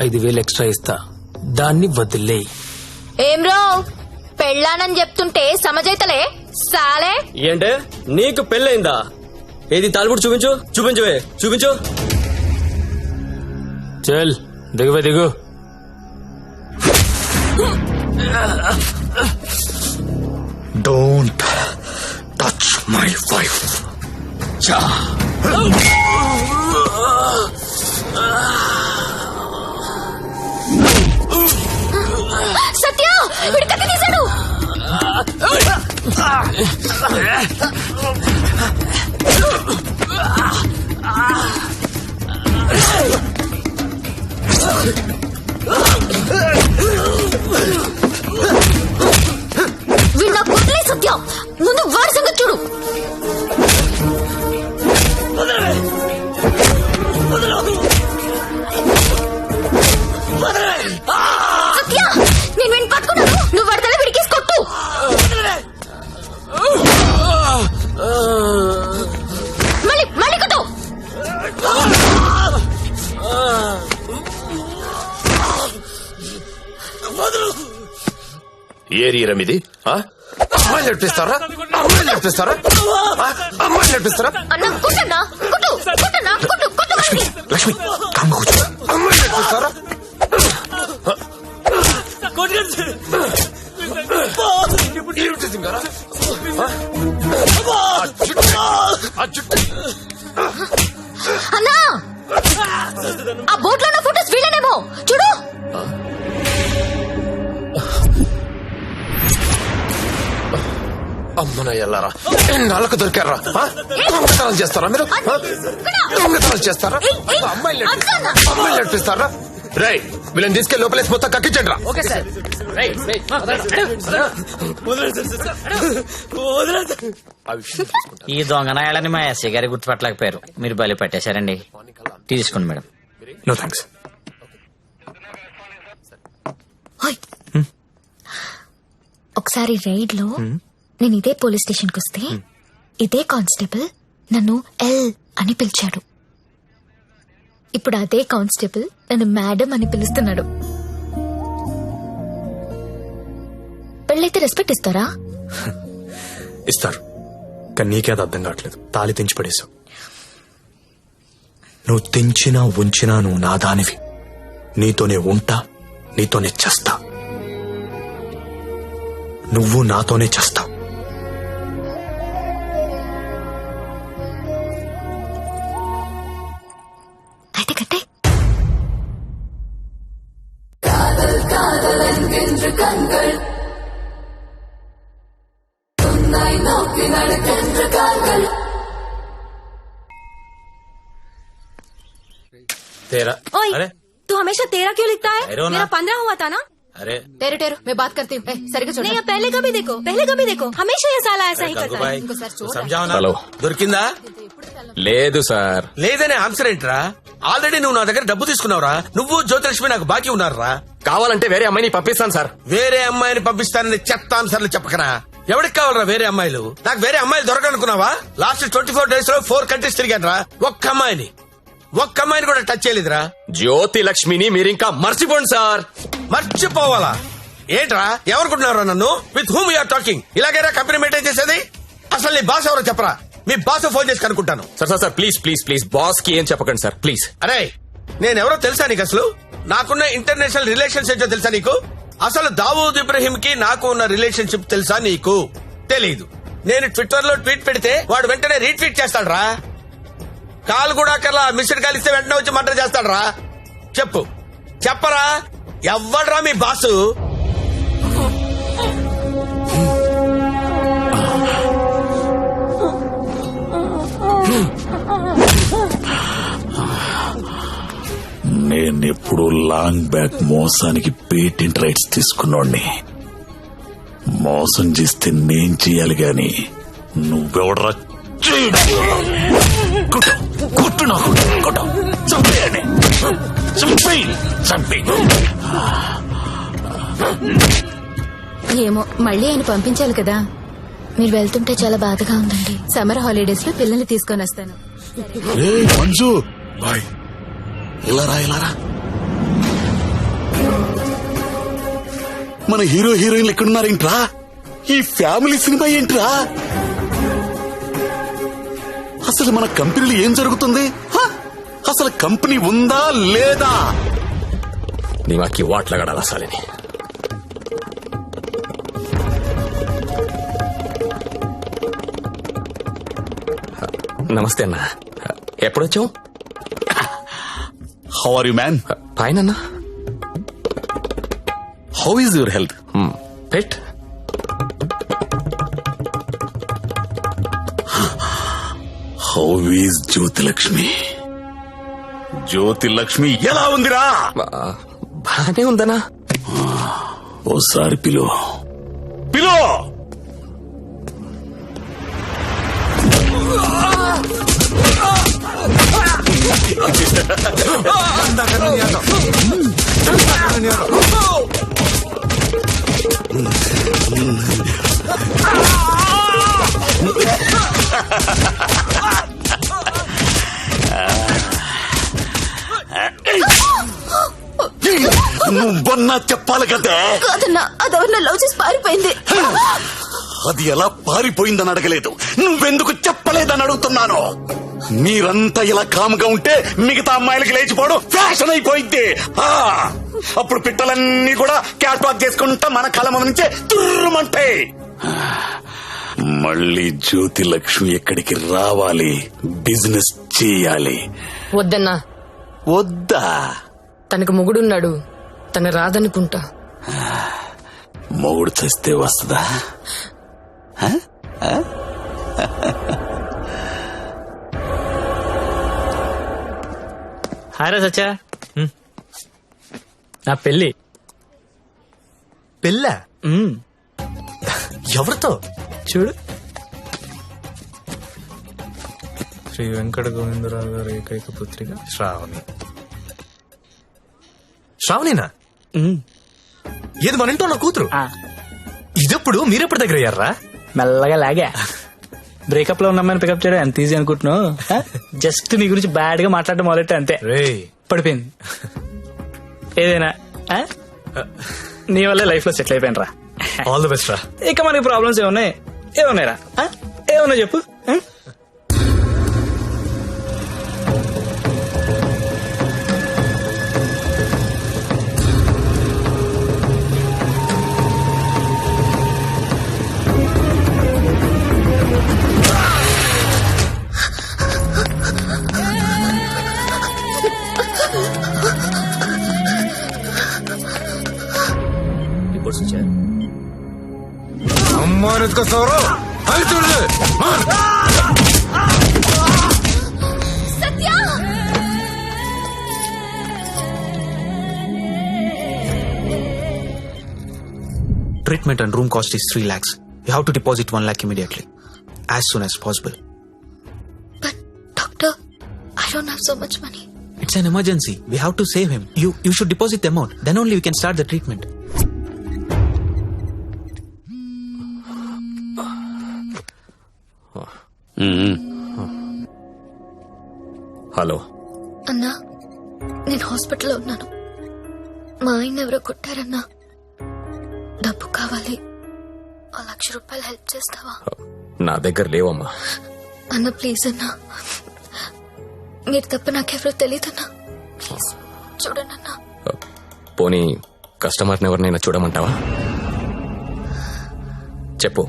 5,000 ఎక్స్ట్రా ఇస్తా, దాన్ని వదిలేయి. ఏం రో పెళ్ళానని చెప్తుంటే సమజైతలే సాలే. ఏంటే నీకు పెళ్ళయిందా? ఏది తాలిబుట్టు చూపించు, చూపించవే, చూపించు. చల్ దిగువే, దిగు. Don't touch my wife. Satya వీడి కత్తి తీశాడు. వీడు నాకు వదిలే సత్య, ముందు వాడి సంగతి చూడు. ఏరియా ఇది అమ్మాయిలు నడిపిస్తారా? అమ్మాయిలు నడిపిస్తారా? అమ్మాయిలు నడిపిస్తారా? అన్న కుట్టన్నా కుట్టు కుట్టన్నా కుట్టు కుట్టు వాడిని. లక్ష్మి కామ్గా కూర్చో. అమ్మాయిలు నడిపిస్తారా? ఏమిటి సింగారా? అన్నా ఆ బోట్ లో ఉన్న ఫోటోస్ వీళ్ళనేమో చూడు. అమ్మన ఎల్లారా నాళ్ళకు దొరికారా? దొంగతనాలు చేస్తారా మీరు? దొంగతనాలు చేస్తారా? అమ్మాయిలు నడిపిస్తారా? రై వీళ్ళని తీసుకెళ్లి లోపలేసి మొత్తం కక్కించండి రా. ఈ దొంగనాయాలని మా ఎస్ఐ గారి గుర్తుపట్టలేకపోయారు. మీరు బలి పట్టేశారండి. తీసుకోండి మేడం. No thanks. ఒకసారి రైడ్ లో నేను ఇదే పోలీస్ స్టేషన్ కి వస్తే ఇదే కానిస్టేబుల్ నన్ను ఎల్ అని పిలిచాడు. ఇప్పుడు అదే కానిస్టేబుల్ నన్ను మేడం అని పిలుస్తున్నాడు. పెళ్ళైతే రెస్పెక్ట్ ఇస్తారా? ఇస్తారు, కానీ నీకే అది అర్థం కావట్లేదు. తాళి తెంచి పడేశావు. నువ్వు తెంచినా ఉంచినా నువ్వు నా దానివి. నీతోనే ఉంటా, నీతోనే చేస్తా. నువ్వు నాతోనే చేస్తావు. అయితే కట్టే. तेरा ओए, अरे तू हमेशा तेरा क्यों लिखता है? ठहरो ना। मेरा 15 हुआ था ना? अरे टेरू टेरू मैं बात करती हूँ. सरिगा नहीं, अब पहले कभी देखो हमेशा ये साला ऐसा ही करता है. समझाओ ना. హలో దొరికిందా? లేదు సార్. లేదనే ఆన్సర్ ఏంట్రా? ఆల్రెడీ నువ్వు నా దగ్గర డబ్బు తీసుకున్నావురా. నువ్వు జ్యోతిలక్ష్మి నాకు బాకీ ఉన్నారా? కావాలంటే వేరే అమ్మాయిని పంపిస్తాను సార్. వేరే అమ్మాయిని పంపిస్తానని చెత్త ఆన్సర్లు చెప్పకరా. ఎవరికి కావాలరా వేరే అమ్మాయిలు? నాకు వేరే అమ్మాయిలు దొరకనుకున్నావా? లాస్ట్ 24 days లో 4 countries తిరిగాను రా. ఒక్క అమ్మాయిని కూడా టచ్ చేయలేదురా. జ్యోతి లక్ష్మిని మీరింకా మర్చిపోండి సార్. మర్చిపోవాలా ఏంట్రా? ఎవరుకుంటున్నారా నన్ను? With whom you are talking? ఇలాగైనా కంపెనీ మెయింటైన్ చేసేది? అసలు నీ బాస్ ఎవరో చెప్పరా. మీ బాస్ ఫోన్ చేసి కనుక్కుంటాను. Sir please please please boss కి ఏం చెప్పకండి సార్ ప్లీజ్. అరే నేనెవరో తెలుసా నీకు? అసలు నాకున్న ఇంటర్నేషనల్ రిలేషన్స్ ఏంటో తెలుసా నీకు? అసలు దావూద్ ఇబ్రహీం కి నాకు ఉన్న రిలేషన్షిప్ తెలుసా నీకు? తెలీదు. నేను ట్విట్టర్ లో ట్వీట్ పెడితే వాడు వెంటనే రీట్వీట్ చేస్తాడు రా. కాల్ కూడా కల్లా మిస్డ్ కాల్ ఇస్తే వెంటనే వచ్చి మర్డర్ చేస్తాడు రా. చెప్పరా ఎవ్వడ్రా మీ బాసు? నేనెప్పుడు లాంగ్ బ్యాక్ మోసానికి పేటెంట్ రైట్స్ తీసుకున్నోడ్ని. మోసం చేస్తే నేను చెయ్యాలి గాని నువ్వెవడరా? కొట్టు నాకు కొట్టు, చంపేయండి, చంపేయి. ఏమో మళ్ళీ ఆయన పంపించాలి కదా. మీరు వెళ్తుంటే చాలా బాధగా ఉందండి. సమ్మర్ హాలిడేస్ లో పిల్లల్ని తీసుకొని వస్తాను. మంజు బాయ్, ఇలారా. మన హీరో హీరోయిన్లు ఎక్కడున్నారేంట్రా? ఈ ఫ్యామిలీ సినిమా ఏంట్రా? అసలు మన కంపెనీలో ఏం జరుగుతుంది? అసలు కంపెనీ ఉందా లేదా? నీ మాకి వాట్లగడాలా సాలిని. నమస్తే అన్న, ఎప్పుడొచ్చావు? How are you man? Fine అన్న. How is your health? పెట్ హౌ ఈజ్ జ్యోతిలక్ష్మి? జ్యోతిలక్ష్మి ఎలా ఉందిరా? బానే ఉందనా? ఓసారి పిలో. నువ్వన్నా చెప్పాలి కదా. కాదన్నా, అదెవరన్నా లవ్ చేసి పారిపోయింది. అది ఎలా పారిపోయిందని అడగలేదు, నువ్వెందుకు చెప్పలేదని అడుగుతున్నాను. మీరంతా ఇలా కాముగా ఉంటే మిగతా అమ్మాయిలకి లేచిపోవడం ఫ్యాషన్ అయిపోయింది. అప్పుడు పిట్టలన్నీ కూడా క్యాట్ వాక్ చేసుకుంటా మన కళ్ళ ముందు నుంచే తుర్రుమంటాయి. మళ్ళీ జ్యోతి లక్ష్మి ఎక్కడికి రావాలి, బిజినెస్ చేయాలి. వద్దన్నా. వద్దా? తనకు మొగుడున్నాడు, తన రాదనుకుంటా. మొగుడు చేస్తే వస్తుందా? హాయ్ రా సచ్చా. నా పెళ్ళి. పెళ్ళా? ఎవరితో? చూడు. శ్రీ వెంకట గోవిందరావు గారి ఏకైక పుత్రిక శ్రావణి. శ్రావణినా? ఏది మన ఇంట్లో నా కూతురు? ఇదెప్పుడు మీరెప్పుడు దగ్గర అయ్యారా? మెల్లగా లాగా. బ్రేకప్ లో ఉన్న అమ్మాయిని పికప్ చేయడం ఎంత ఈజీ అనుకుంటున్నావు? జస్ట్ నీ గురించి బ్యాడ్ గా మాట్లాడడం మొదలెట్టే అంతే. పడిపోయింది. ఏదైనా నీ వల్లే లైఫ్ లో సెటిల్ అయిపోయిన రా. ఆల్ ది బెస్ట్ రా. ఇక మనకి ప్రాబ్లమ్స్ ఏమున్నాయి రా? ఏమన్నా చెప్పు. అమ్మాని ఎత్తుకొస్తావరా? అది చూడలే. Treatment and room cost is 3 lakhs. You have to deposit 1 lakh immediately, as soon as possible. But doctor, I don't have so much money. It's an emergency. We have to save him. You should deposit the amount. Then only we can start the treatment. Hello అన్నా, నేను హాస్పిటల్లో ఉన్నాను. మా ఆయన ఎవరో కొట్టారన్నా. డబ్బు కావాలి. 1,00,000 రూపాయలు హెల్ప్ చేస్తావా? నా దగ్గర లేవమ్మా. అన్న ప్లీజ్ అన్నా, మీరు తప్ప నాకెవరో తెలియదన్నా. ప్లీజ్ చూడండి అన్నా. పోనీ కస్టమర్ని ఎవరినైనా చూడమంటావా? చెప్పు,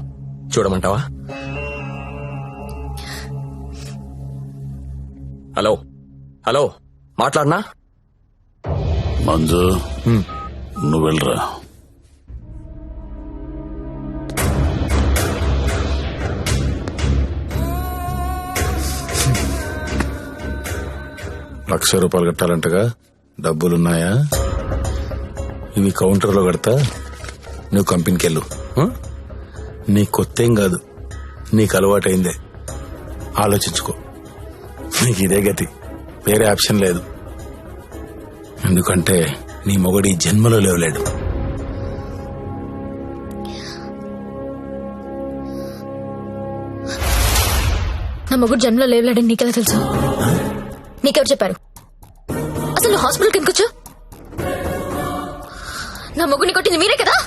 చూడమంటావా? హలో హలో, మాట్లాడనా? మంజు, నువ్వు వెళ్ళరా. ₹1,00,000 కట్టాలంటగా, డబ్బులున్నాయా? ఇవి కౌంటర్లో కడతా, నువ్వు కంపెనీకి వెళ్ళు. నీ కొత్తేం కాదు, నీకు అలవాటైందే. ఆలోచించుకో. నీకు ఇదే గతి, వేరే ఆప్షన్ లేదు. ఎందుకంటే నీ మొగడి జన్మలో లేవలేడు. నా మొగుడు జన్మలో లేవలేడని నీకెలా తెలుసు? నీకెవరు చెప్పారు? అసలు నువ్వు హాస్పిటల్కి ఎందుకు వచ్చావు? నా మొగుడిని కొట్టింది మీరే కదా?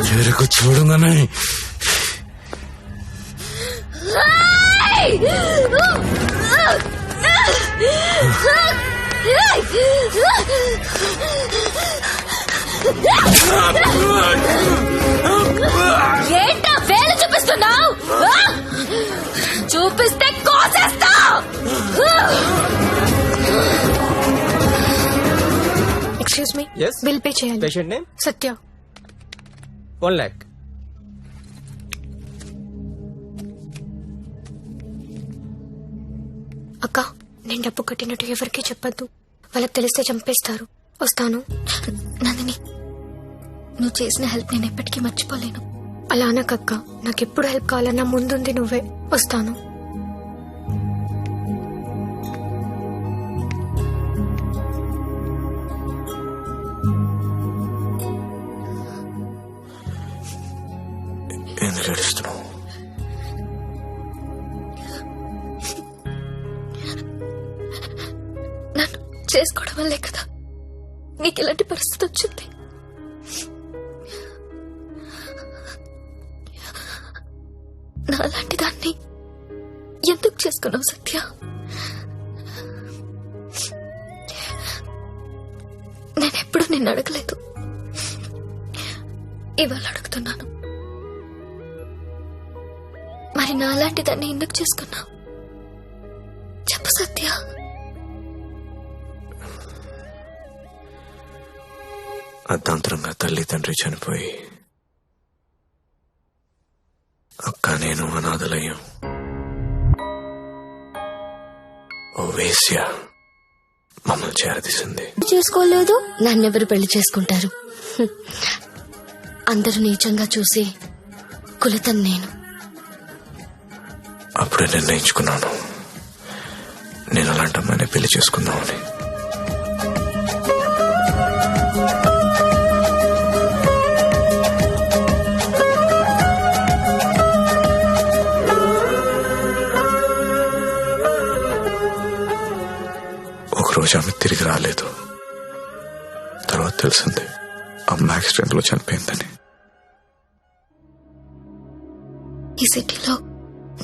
చెరుకు చూడగానే ఏంటా వేలు చూపిస్తున్నావు? చూపిస్తే కోసేస్తా. ఎక్స్క్యూజ్ మీ, బిల్ పే చేయాలి. పేషెంట్ నేమ్ సత్య. 1 lakh. అక్క, నేను డబ్బు కట్టినట్టు ఎవరికీ చెప్పద్దు. వాళ్ళకి తెలిస్తే చంపేస్తారు. వస్తాను. నందిని, నువ్వు చేసిన హెల్ప్ నేను ఎప్పటికీ మర్చిపోలేను. అలా అనకక్క, నాకెప్పుడు హెల్ప్ కావాలన్నా ముందుంది నువ్వే. వస్తాను. ఎందుకు ఏడుస్తున్నావు? నన్ను చేసుకోవడం వల్లే కదా నీకు ఇలాంటి పరిస్థితి వచ్చింది. నాలాంటి దాన్ని ఎందుకు చేసుకున్నావు సత్య? నేనెప్పుడు నిన్ను అడగలేదు, ఇవాళ అడుగుతున్నాను. మరి నాలాంటి దాన్ని ఎందుకు చేసుకున్నావు చెప్పు సత్య. అర్ధాంతరంగా తల్లి తండ్రి చనిపోయి అక్క నేను అనాథలయ్యాం. ఓ వేశ్య మమ్మల్ని చేరదీసింది. చేసుకోలేదు, నన్నెవరు పెళ్లి చేసుకుంటారు? అందరూ నీచంగా చూసి కులతం నేను. అప్పుడే నిర్ణయించుకున్నాను నేను అలాంటి అమ్మాయిని పెళ్లి చేసుకుందామని. ఒకరోజు ఆమె తిరిగి రాలేదు. తర్వాత తెలిసింది అమ్మ యాక్సిడెంట్ లో చనిపోయిందని. ఈ సిటీలో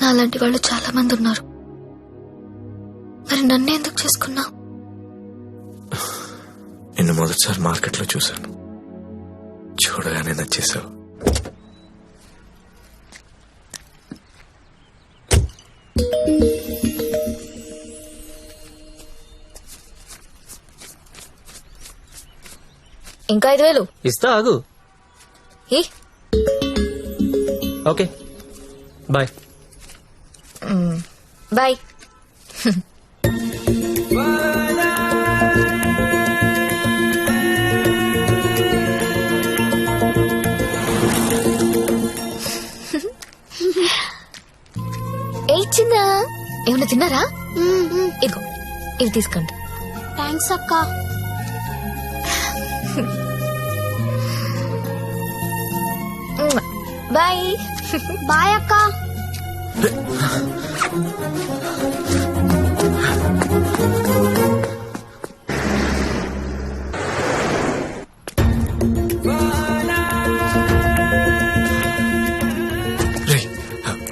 నాలాంటి వాళ్ళు చాలా మంది ఉన్నారు. మరి నన్నే ఎందుకు చేసుకున్నావు? నిన్ను మొదటిసారి మార్కెట్లో చూశాను, చూడగానే నచ్చేసావు. ఇంకా 5,000 ఇస్తా, ఆగు. Okay, bye. బాయ్. చిన్న ఏమన్నా తిన్నారా? ఇదిగో ఇవి తీసుకోండి. థ్యాంక్స్ అక్క. బాయ్. బాయ్ అక్క.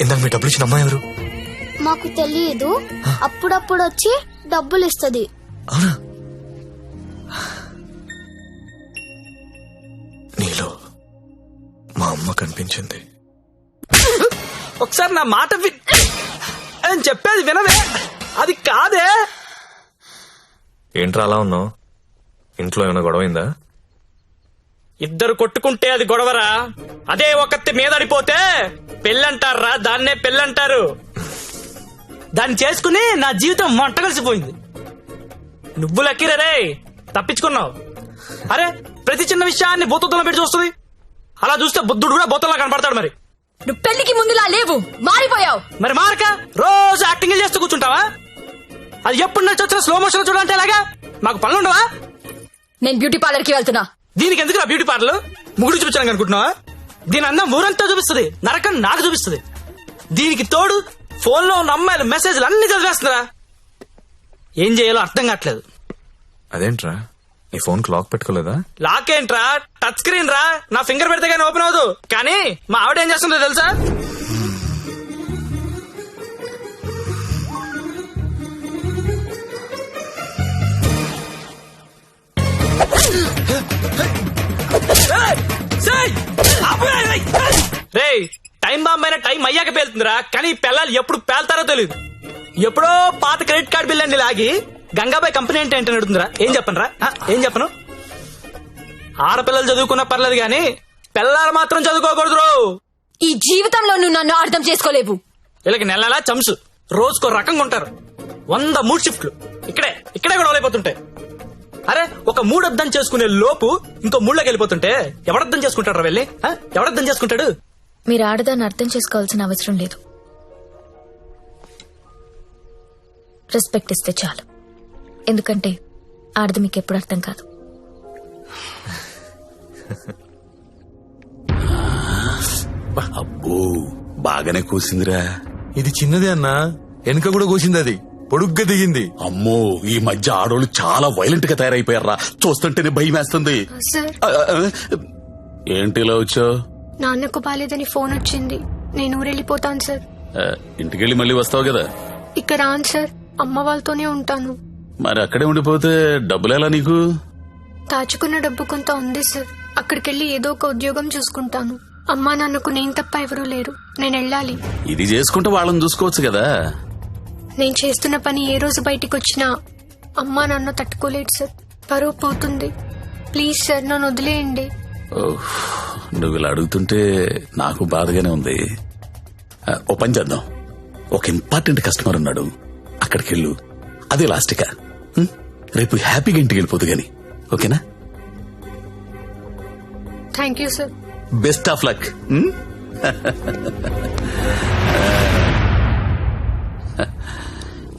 ఇందాక మీ డబ్బులు ఇచ్చిన అమ్మాయి ఎవరు? మాకు తెలియదు, అప్పుడప్పుడు వచ్చి డబ్బులు ఇస్తుంది. అవునా? నీలో మా అమ్మ కనిపించింది. ఒకసారి నా మాట అని చెప్పేది వినవే. అది కాదే. ఏంట్రా అలా ఉన్నావు? ఇంట్లో ఏమైనా గొడవైందా? ఇద్దరు కొట్టుకుంటే అది గొడవరా? అదే ఒకటి మీదడిపోతే పెళ్ళంటారా? దాన్నే పెళ్ళంటారు. దాన్ని చేసుకుని నా జీవితం మంట కలిసిపోయింది. నువ్వు లక్కీరే, తప్పించుకున్నావు. అరే, ప్రతి చిన్న విషయాన్ని బోతల్లో పెట్టి చూస్తుంది. అలా చూస్తే బుద్ధుడు కూడా బోతల్లా కనపడతాడు. మరి నువ్వు పెళ్లికి ముందులా లేవు, మారిపోయావు. మరి మారక రోజు యాక్టింగ్ చేస్తూ కూర్చుంటావా? అది ఎప్పుడు నచ్చి వచ్చిన స్లో మోషన్ చూడాలంటే ఎలాగా? మాకు పనులు ఉండవా? నేను బ్యూటీ పార్లర్ కి వెళ్తున్నా. దీనికి ఎందుకు బ్యూటీ పార్లర్? ముగుడు చూపించాను అనుకుంటున్నావా? దీని అందం ఊరంతా చూపిస్తుంది, నరకం నాకు చూపిస్తుంది. దీనికి తోడు ఫోన్ లో ఉన్న అమ్మాయిల మెసేజ్లు అన్ని చదివేస్తున్నారా? ఏం చేయాలో అర్థం కావట్లేదు. అదేంట్రా, నీ ఫోన్ కి లాక్ పెట్టుకోలేదా? లాక్ ఏంట్రా, టచ్ స్క్రీన్ రా. నా ఫింగర్ పెడితే కానీ ఓపెన్ అవ్వదు. కానీ మా ఆవిడ ఏం చేస్తుందో తెలుసా? రే, టైం బాంబ్ అయినా టైం అయ్యాక పేలుతుందిరా. కానీ పిల్లలు ఎప్పుడు పేల్తారో తెలియదు. ఎప్పుడో పాత క్రెడిట్ కార్డు బిల్ అండి లాగి గంగాబాయ్ కంపెనీ అంటే ఏంటని అడుగుతుందిరా. ఏం చెప్పను రా, ఏం చెప్పను? ఆడపిల్లలు చదువుకున్నా పర్లేదు గాని పిల్లలు మాత్రం చదువుకోకూడదు. ఈ జీవితంలో నువ్వు నన్ను అర్థం చేసుకోలేవు. వీళ్ళకి నెలలా చంసు, రోజుకో రకంగా ఉంటారు. 100 మూడు షిఫ్ట్లు ఇక్కడే గొడవలు అయిపోతుంటాయి. అరే, ఒక మూడు అర్థం చేసుకునే లోపు ఇంకో మూడులోకి వెళ్ళిపోతుంటే ఎవడర్థం చేసుకుంటాడు రా? వెళ్ళి ఎవడర్థం చేసుకుంటాడు? మీరు ఆడదాన్ని అర్థం చేసుకోవాల్సిన అవసరం లేదు. రెస్పెక్ట్ ఇస్తే చాలు. ఎందుకంటే ఆడది మీకు ఎప్పుడు అర్థం కాదు. అబ్బో బాగానే కూసిందిరా. ఇది చిన్నదే అన్నా, వెనుక కూడా కూసింది, అది పొడుగ్గా దిగింది. అమ్మో ఈ మధ్య ఆడోళ్ళు చాలా వైలెంట్ గా తయారైపోయారా, చూస్తుంటేనే భయం వేస్తుంది. సార్ ఏంటి ఇలా వచ్చావు? నాన్నకు బాలేదని ఫోన్ వచ్చింది. నేను ఊరెళ్ళిపోతాను సార్. ఇంటికెళ్ళి మళ్ళీ వస్తావు కదా? ఇక్కడ రాను సార్, అమ్మ వాళ్ళతోనే ఉంటాను. మరి అక్కడే ఉండిపోతే డబ్బులు ఎలా నీకు? దాచుకున్న డబ్బు కొంత ఉంది సార్. అక్కడికెళ్ళి ఏదో ఒక ఉద్యోగం చూసుకుంటాను. అమ్మా నాన్నకు నేను తప్ప ఎవరూ లేరు. నేను వెళ్ళాలి. ఇది చేసుకుంటే వాళ్ళని చూసుకోవచ్చు కదా. నేను చేస్తున్న పని ఏ రోజు బయటికి వచ్చినా అమ్మా నాన్న తట్టుకోలేడు సార్. పరువు పోతుంది. ప్లీజ్ సార్ నన్ను వదిలేయండి. నువ్వు ఇలా అడుగుతుంటే నాకు బాధగానే ఉంది. ఓ పని చేద్దాం, ఒక ఇంపార్టెంట్ కస్టమర్ ఉన్నాడు, అక్కడికెళ్ళు. అదే లాస్ట్గా రేపు హ్యాపీగా ఇంటికి వెళ్ళిపోదు గాని. ఓకేనా? Thank you sir. Best of luck.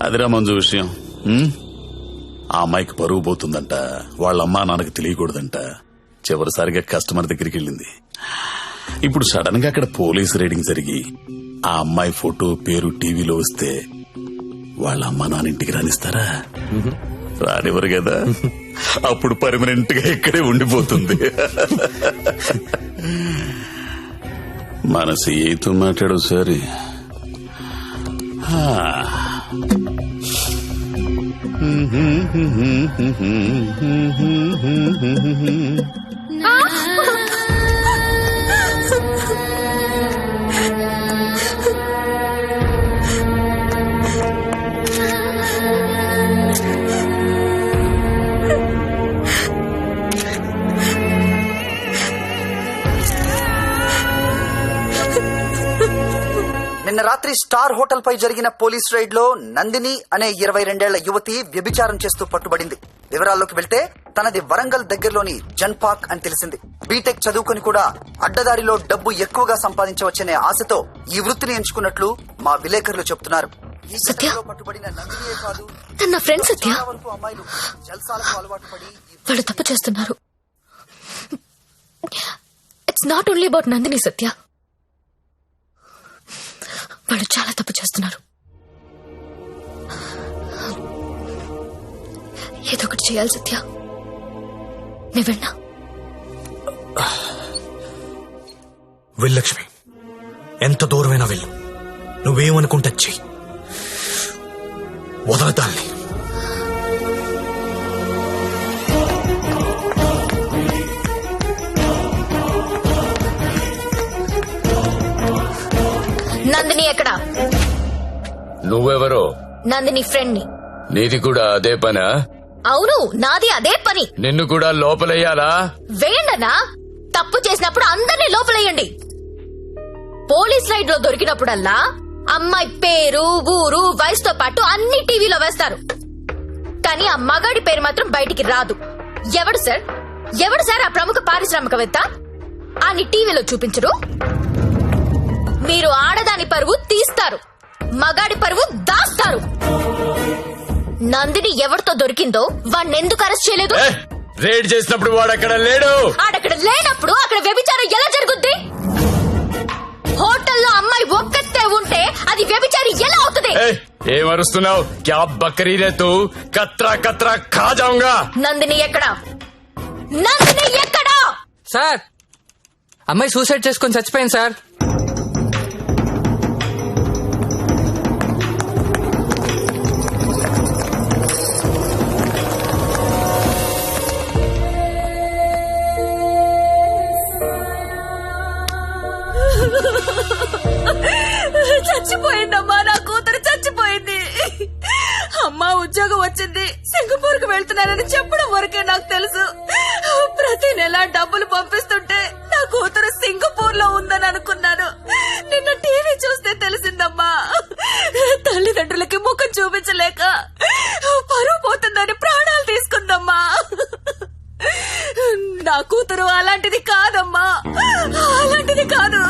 అదిరా మంజు విషయం. ఆ అమ్మాయికి పరువు పోతుందంట, వాళ్ళ అమ్మా నాన్నకి తెలియకూడదంట. చివరిసారిగా కస్టమర్ దగ్గరికి వెళ్ళింది. ఇప్పుడు సడన్ గా అక్కడ పోలీస్ రైడింగ్ జరిగి ఆ అమ్మాయి ఫోటో పేరు టీవీలో వస్తే వాళ్ళ అమ్మా నాన్న ఇంటికి రానిస్తారా? రానివ్వరు కదా. అప్పుడు పర్మనెంట్ గా ఇక్కడే ఉండిపోతుంది. మన సీతో మాట్లాడు సరే. నిన్న రాత్రి స్టార్ హోటల్ పై జరిగిన పోలీస్ రైడ్ లో నందిని అనే 22 ఏళ్ల యువతి వ్యభిచారం చేస్తూ పట్టుబడింది. వివరాల్లోకి వెళ్తే తనది వరంగల్ దగ్గరలోని జన్పాక్ అని తెలిసింది. బీటెక్ చదువుకుని కూడా అడ్డదారిలో డబ్బు ఎక్కువగా సంపాదించవచ్చనే ఆశతో ఈ వృత్తిని ఎంచుకున్నట్లు మా విలేకరులు చెబుతున్నారు. ఈ ఘటనలో పట్టుబడిన నందినియే కాదు, నా ఫ్రెండ్ సత్య. చాలా వరకు అమ్మాయిలు జల్సాలకు అలవాటు పడి వాళ్ళు తప్పు చేస్తున్నారు. It's not only about Nandini Satya. వాళ్ళు చాలా తప్పు చేస్తున్నారు. ఏదో ఒకటి చేయాలి సత్య. నువ్వెన్నా వెళ్ళక్ష్మి, ఎంత దూరమైనా వెళ్ళు. నువ్వేమనుకుంటే చెయ్యి, వదలదాల్ని. నందిని ఎక్కడా? నువ్వెవరో? నందిని ఫ్రెండ్ ని. నీది కూడా అదే పనా? అవును, నాది అదే పని. నిన్ను కూడా లోపలయ్యాలా? వేయండనా. తప్పు చేసినప్పుడు అందరినీ లోపలేయండి. పోలీస్ రైడ్ లో దొరికినప్పుడల్లా అమ్మాయి పేరు, ఊరు, వయసుతో పాటు అన్ని టీవీలో వేస్తారు. కానీ ఆ మగాడి పేరు మాత్రం బయటికి రాదు. ఎవడు సార్ ఆ ప్రముఖ పారిశ్రామికవేత్త? అని టీవీలో చూపించరు. మీరు ఆడదాని పరువు తీస్తారు, మగాడి పరువు దాస్తారు. నందిని ఎవరితో దొరికిందో వాడిని ఎందుకు అరెస్ట్ చేయలేదు? రేడ్ చేసినప్పుడు వాడు అక్కడ లేడు. ఆడక్కడ లేనప్పుడు అక్కడ వ్యభిచారం ఎలా జరుగుద్ది? హోటల్లో అమ్మాయి ఒక్కతే ఉంటే అది వ్యభిచారి ఎలా అవుతుంది? ఏమరుస్తున్నావు? క్యా బకరీ రే తూ? కత్రా కత్రా ఖా జాऊंगा. నందిని ఎక్కడా? నందిని ఎక్కడా? సార్, అమ్మాయి సూసైడ్ చేసుకొని చచ్చిపోయింది సార్. చచ్చిపోయిందమ్మా, నా కూతురు చచ్చిపోయింది. అమ్మా ఉద్యోగం వచ్చింది, సింగపూర్ కు వెళ్తున్నానని చెప్పడం వరకే నాకు తెలుసు. ప్రతి నెల డబ్బులు పంపిస్తుంటే నా కూతురు సింగపూర్ లో ఉందని అనుకున్నాను. నిన్న టీవీ చూస్తే తెలిసిందమ్మా. తల్లిదండ్రులకి ముఖం చూపించలేక పరువు పోతుందని ప్రాణాలు తీసుకుందమ్మా. నా కూతురు అలాంటిది కాదమ్మా, అలాంటిది కాదు.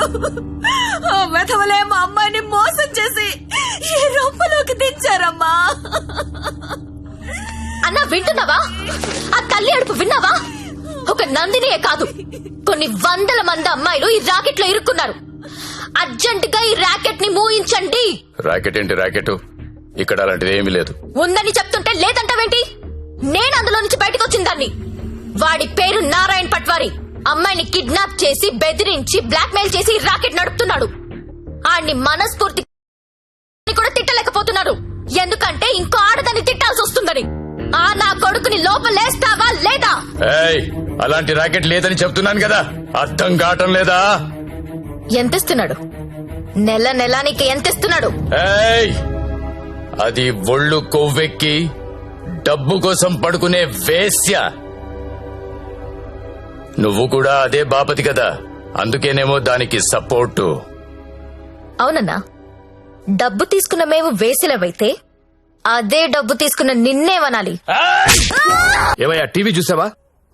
ఆ వెధవలే మా అమ్మాయిని మోసం చేసి ఈ రొంపలోకి దించారమ్మా. అన్నా వింటున్నావా? ఆ తల్లి అడుపు విన్నావా? ఒక నందినియే కాదు, కొన్ని వందల మంది అమ్మాయిలు ఈ రాకెట్ లో ఇరుక్కున్నారు. అర్జెంట్ గా ఈ రాకెట్ ని మూయించండి. రాకెట్ ఏంటి రాకెట్? ఇక్కడ అలాంటిది ఏమీ లేదు. ఉందని చెప్తుంటే లేదంటావేంటి? నేను అందులో నుంచి బయటకు వచ్చిందాన్ని. వాడి పేరు నారాయణ్ పట్వారి. అమ్మాయిని కిడ్నాప్ చేసి బెదిరించి బ్లాక్మెయిల్ చేసి రాకెట్ నడుపుతున్నాడు. ఆడిని మనస్ఫూర్తి కూడా తిట్టలేకపోతున్నారు, ఎందుకంటే ఇంకో ఆడదాన్ని తిట్టాల్సి వస్తుందని. ఆ నా కొడుకుని లోపలేస్తావా లేదా? ఏయ్, అలాంటి రాకెట్ లేదని చెప్తున్నాను కదా, అర్థం కావటం లేదా? ఎంతిస్తున్నాడు? నెల నెలానికి ఎంతిస్తున్నాడు? ఏయ్, అది ఒళ్ళు కొవ్వెక్కి డబ్బు కోసం పడుకునే వేశ్య. నువ్వు కూడా అదే బాపతి కదా, అందుకేనేమో దానికి సపోర్టు. అవునన్నా, డబ్బు తీసుకున్న మేము వేసిలవైతే అదే డబ్బు తీసుకున్న నిన్నేమనాలి? ఏమయ్యా టీవీ చూసావా?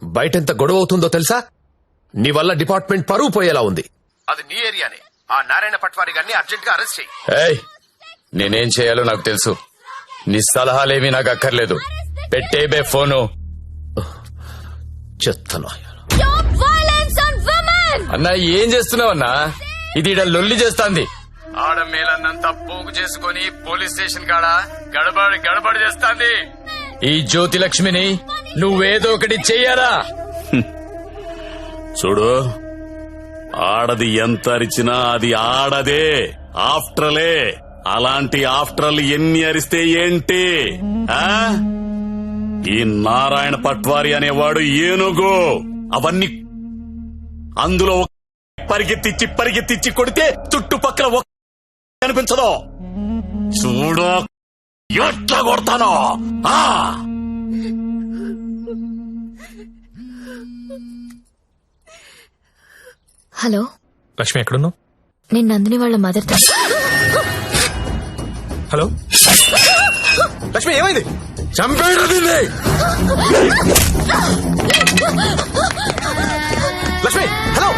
బయటెంత గొడవ అవుతుందో తెలుసా? నీ వల్ల డిపార్ట్మెంట్ పరువు పోయేలా ఉంది. అది నీ ఏరియానే. ఆ నారాయణ పట్వారి గారిని అర్జెంట్ గా అరెస్ట్ చేయి. ఏయ్, నేనేం చేయాలో నాకు తెలుసు. నీ సలహాలేమీ నాకు అక్కర్లేదు. పెట్టేబే ఫోను. చెత్తను అన్నా, ఏం చేస్తున్నావన్నా? ఇది ఈడ లొల్లి చేస్తాంది. ఆడ మేలన్నంతా పోగు చేసుకుని పోలీస్ స్టేషన్ కాడ గడబడి గడబడి చేస్తాంది. ఈ జ్యోతి లక్ష్మిని నువ్వేదో ఒకటి చెయ్యాలా? చూడు, ఆడది ఎంత అరిచినా అది ఆడదే, ఆఫ్టరలే. అలాంటి ఆఫ్టర్లు ఎన్ని అరిస్తే ఏంటి? ఈ నారాయణ పట్వారి అనేవాడు ఏనుగు. అందులో పరిగెత్తిచ్చి కొడితే చుట్టుపక్కల కనిపించదు. చూడు ఎట్లా కొడతానో. హలో లక్ష్మి, ఎక్కడున్నావు? నేను నందిని వాళ్ళ మదర్. హలో లక్ష్మి, ఏమైంది? చంపేయడం దీన్ని. లక్ష్మి, హలో.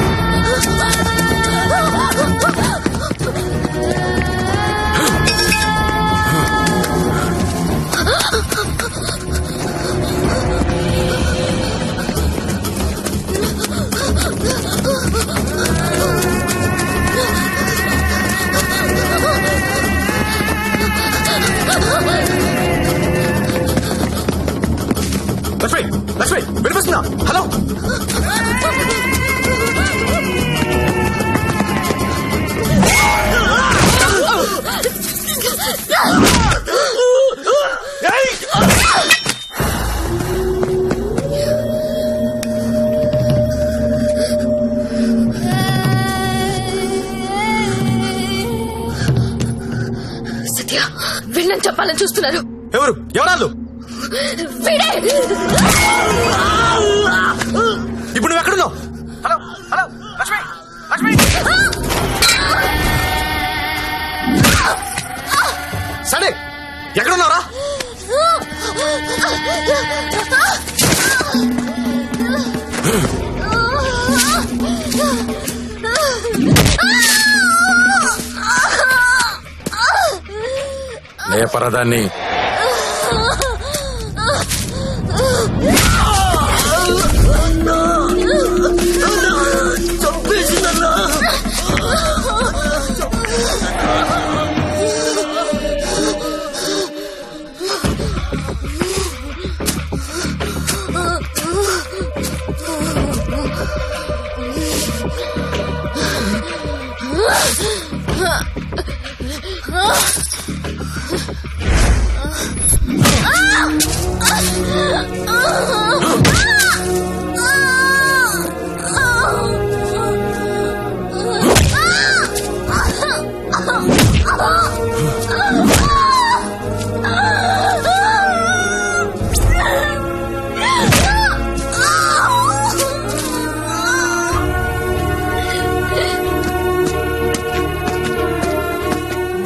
లక్ష్మి, లక్ష్మి, వినిపిస్తుందా? హలో. సత్య, వీళ్ళని చెప్పాలని చూస్తున్నారు. ఎవరు? ఎవరాళ్ళు? ఇప్పుడు నువ్వు ఎక్కడున్నావు? Hello, hello, Lakshmi, Lakshmi. సరే, ఎక్కడున్నారా? లేపరదాన్ని.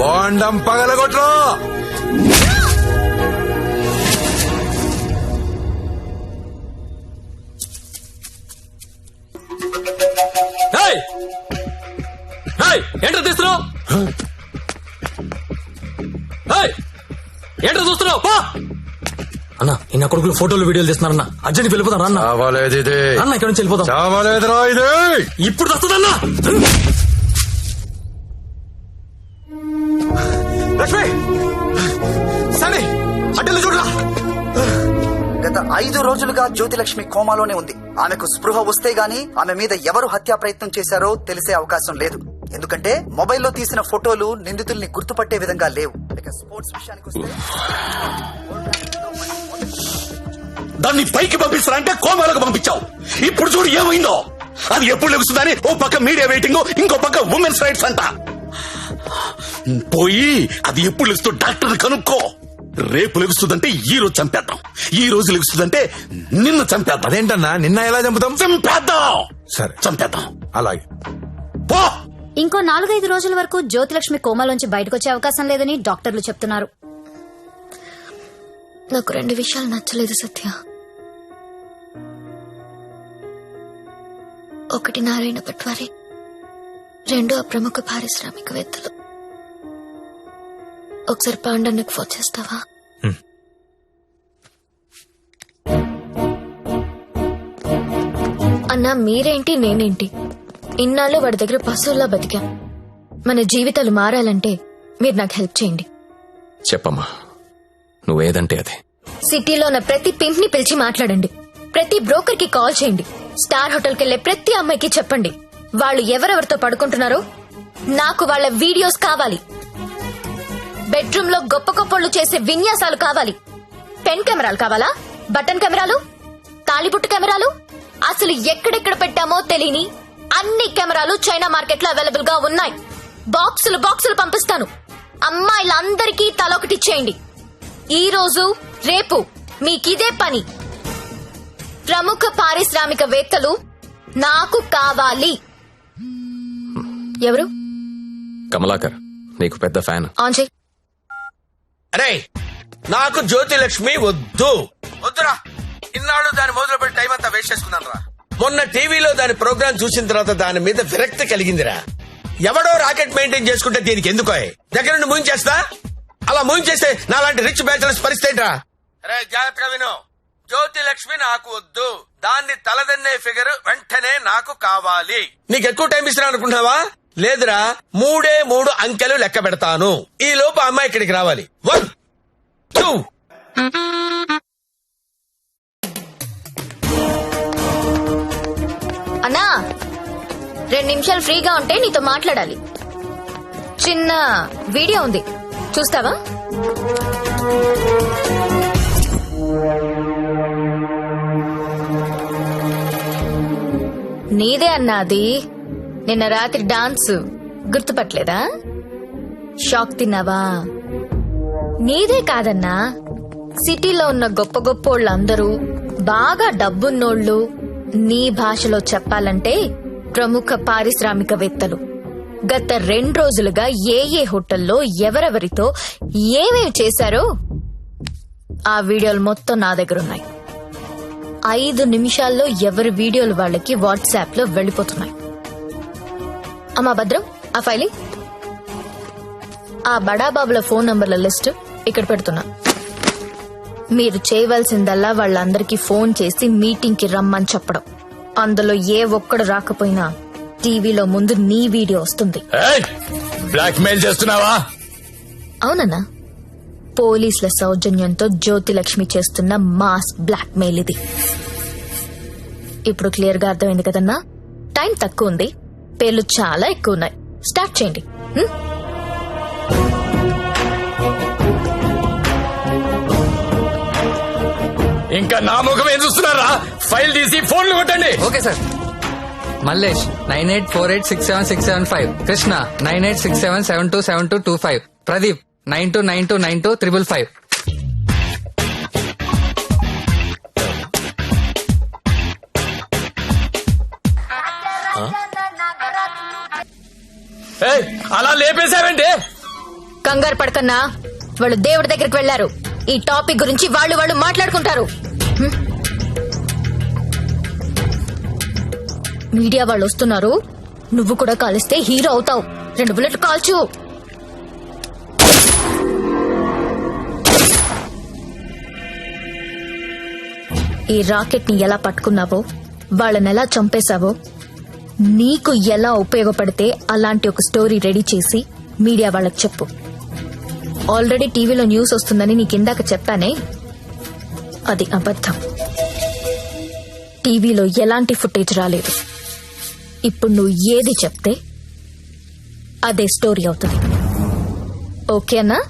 బాండం పగలగొట్రా. ఏంటో తీస్తున్నావు? ఏంటో చూస్తున్నావు? అన్న ఇన్న కొడుకులు ఫోటోలు వీడియోలు తీస్తున్నారన్న. అర్జెంట్ వెళ్ళిపోతాను అన్న. అన్న ఇక్కడ నుంచి వెళ్ళిపోతాం. ఇప్పుడు వస్తుందన్నా. లక్ష్మి సరే అడ్డలు చూడరా. గత 5 రోజులుగా జ్యోతిలక్ష్మి కోమాలోనే ఉంది. ఆమెకు స్పృహ వస్తే గానీ ఆమె మీద ఎవరు హత్యా ప్రయత్నం చేశారో తెలిసే అవకాశం లేదు. ఎందుకంటే మొబైల్లో తీసిన ఫోటోలు నిందితుల్ని గుర్తుపట్టే విధంగా లేవు. ఇక స్పోర్ట్స్ విషయానికి వస్తే దాన్ని పైకి పంపిస్తారంటే కోమాలకు పంపించావు. ఇప్పుడు చూడు ఏమైందో. అది ఎప్పుడు లెగుస్తుందని ఓ పక్క మీడియా వెయిటింగ్, ఇంకో పక్క ఉమెన్స్ రైట్స్ అంట. పోయి అది ఎప్పుడు లెగుస్తూ డాక్టర్ కనుక్కో. రేపు లెగుస్తుందంటే ఈ రోజు చంపేద్దాం, ఈ రోజు లెగుస్తుందంటే నిన్న చంపేద్దాం. అదేంటన్నా నిన్న ఎలా చంపుతాం? చంపేద్దాం. సరే చంపేద్దాం. అలాగే. పో. ఇంకో 4-5 రోజుల వరకు జ్యోతిలక్ష్మి కోమాలోంచి బయటకొచ్చే అవకాశం లేదని డాక్టర్లు చెప్తున్నారు. నాకు 2 విషయాలు నచ్చలేదు సత్య. ఒకటి నారాయణ పట్వారి, 2 ఆ ప్రముఖ పారిశ్రామికవేత్తలు. ఒకసారి పాండన్నకు ఫోన్ చేస్తావా? అన్నా మీరేంటి నేనేంటి, ఇన్నాళ్ళు వాడి దగ్గర పశువుల్లా బతికాం. మన జీవితాలు మారాలంటే మీరు నాకు హెల్ప్ చేయండి. చెప్పమ్మా, నువ్వేదంటే అదే. సిటీలో ఉన్న ప్రతి పింప్ ని పిలిచి మాట్లాడండి. ప్రతి బ్రోకర్ కి కాల్ చేయండి. స్టార్ హోటల్ కెళ్లే ప్రతి అమ్మాయికి చెప్పండి వాళ్ళు ఎవరెవరితో పడుకుంటున్నారో నాకు వాళ్ళ వీడియోస్ కావాలి. బెడ్రూమ్ లో గొప్ప గొప్పళ్ళు చేసే విన్యాసాలు కావాలి. పెన్ కెమెరాలు కావాలా? బటన్ కెమెరాలు, తాళిబుట్టు కెమెరాలు, అసలు ఎక్కడెక్కడ పెట్టామో తెలియని అన్ని కెమెరాలు చైనా మార్కెట్ లో అవైలబుల్ గా ఉన్నాయి. బాక్సులు బాక్సులు పంపిస్తాను. అమ్మాయిలందరికీ తలొకటిచ్చేయండి. ఈ రోజు రేపు మీకిదే పని. ప్రముఖ పారిశ్రామికవేత్తలు నాకు కావాలి. ఎవరు? కమలాకర్, నీకు పెద్ద ఫ్యాన్. ఆన్ చేయి. అరే నాకు జ్యోతిలక్ష్మి వద్దు. వద్దురా. ఇన్నాళ్ళు దాని మొదలు పెట్టి టైం అంతా వేస్ట్ చేసుకున్నాను రా. మొన్న టీవీలో దాని ప్రోగ్రామ్ చూసిన తర్వాత దాని మీద విరక్తి కలిగిందిరా. ఎవడో రాకెట్ మెయింటైన్ చేసుకుంటే దీనికి ఎందుకో దగ్గర నుండి మూయించేస్తా. అలా మూయించేస్తే నాలాంటి రిచ్ బ్యాచులర్స్ పరిస్థితి రా. రే జాగ్రత్తగా విను. జ్యోతిలక్ష్మి నాకు వద్దు. దాన్ని తలదన్నే ఫిగర్ వెంటనే నాకు కావాలి. నీకు ఎక్కువ టైం ఇస్తున్నా అనుకుంటున్నావా? లేదురా, 3 అంకెలు లెక్క పెడతాను. ఈ లోపు అమ్మాయి ఇక్కడికి రావాలి. 1 2. అన్నా 2 నిమిషాలు ఫ్రీగా ఉంటే నీతో మాట్లాడాలి. చిన్న వీడియో ఉంది, చూస్తావా? నీదే అన్నా అది. నిన్న రాత్రి డాన్స్ గుర్తుపట్టలేదా? షాక్ తిన్నావా? నీదే కాదన్నా, సిటీలో ఉన్న గొప్ప గొప్పోళ్ళందరూ బాగా డబ్బున్నోళ్ళు. నీ భాషలో చెప్పాలంటే ప్రముఖ పారిశ్రామికవేత్తలు గత 2 రోజులుగా ఏ హోటల్లో ఎవరెవరితో ఏమేమి చేశారో ఆ వీడియోలు మొత్తం నా దగ్గరున్నాయి. 5 నిమిషాల్లో ఎవరి వీడియోలు వాళ్ళకి వాట్సాప్ లో వెళ్లిపోతున్నాయి. అమ్మా భద్రం, ఆ ఫైలింగ్, ఆ బడాబాబుల ఫోన్ నంబర్ల లిస్ట్ ఇక్కడ పెడుతున్నా. మీరు చేయవలసిందల్లా వాళ్ళందరికీ ఫోన్ చేసి మీటింగ్ కి రమ్మని చెప్పడం. అందులో ఏ ఒక్కడు రాకపోయినా టీవీలో ముందు నీ వీడియో వస్తుంది. బ్లాక్ మెయిల్ చేస్తున్నావా? అవునన్నా, పోలీసుల సౌజన్యంతో జ్యోతిలక్ష్మి చేస్తున్న మాస్ బ్లాక్ మెయిల్ ఇది. ఇప్పుడు క్లియర్ గా అర్థమైంది కదన్నా? టైం తక్కువ ఉంది, పేర్లు చాలా ఎక్కువ ఉన్నాయి. స్టార్ట్ చేయండి. ఇంకా నా ముఖం ఏం చూస్తున్నారా? ఫైల్ తీసి ఫోన్లు కొట్టండి. Okay sir. మల్లేష్ 9848676775. కృష్ణ 9867727225. ప్రదీప్ 92929255. అలా లేపేశారంటే కంగారు పడకన్నా, వాళ్ళు దేవుడి దగ్గరికి వెళ్లారు. ఈ టాపిక్ గురించి వాళ్ళు మాట్లాడుకుంటారు. మీడియా వాళ్ళు వస్తున్నారు. నువ్వు కూడా కలిస్తే హీరో అవుతావు. 2 బుల్లెట్లు కాల్చు. ఈ రాకెట్ ని ఎలా పట్టుకున్నావో, వాళ్ళని ఎలా చంపేశావో, నీకు ఎలా ఉపయోగపడితే అలాంటి ఒక స్టోరీ రెడీ చేసి మీడియా వాళ్ళకి చెప్పు. ఆల్రెడీ టీవీలో న్యూస్ వస్తుందని నీకు ఇందాక చెప్పానే, అది అబద్ధం. టీవీలో ఎలాంటి ఫుటేజ్ రాలేదు. ఇప్పుడు నువ్వు ఏది చెప్తే అదే స్టోరీ అవుతుంది. ఓకేనా?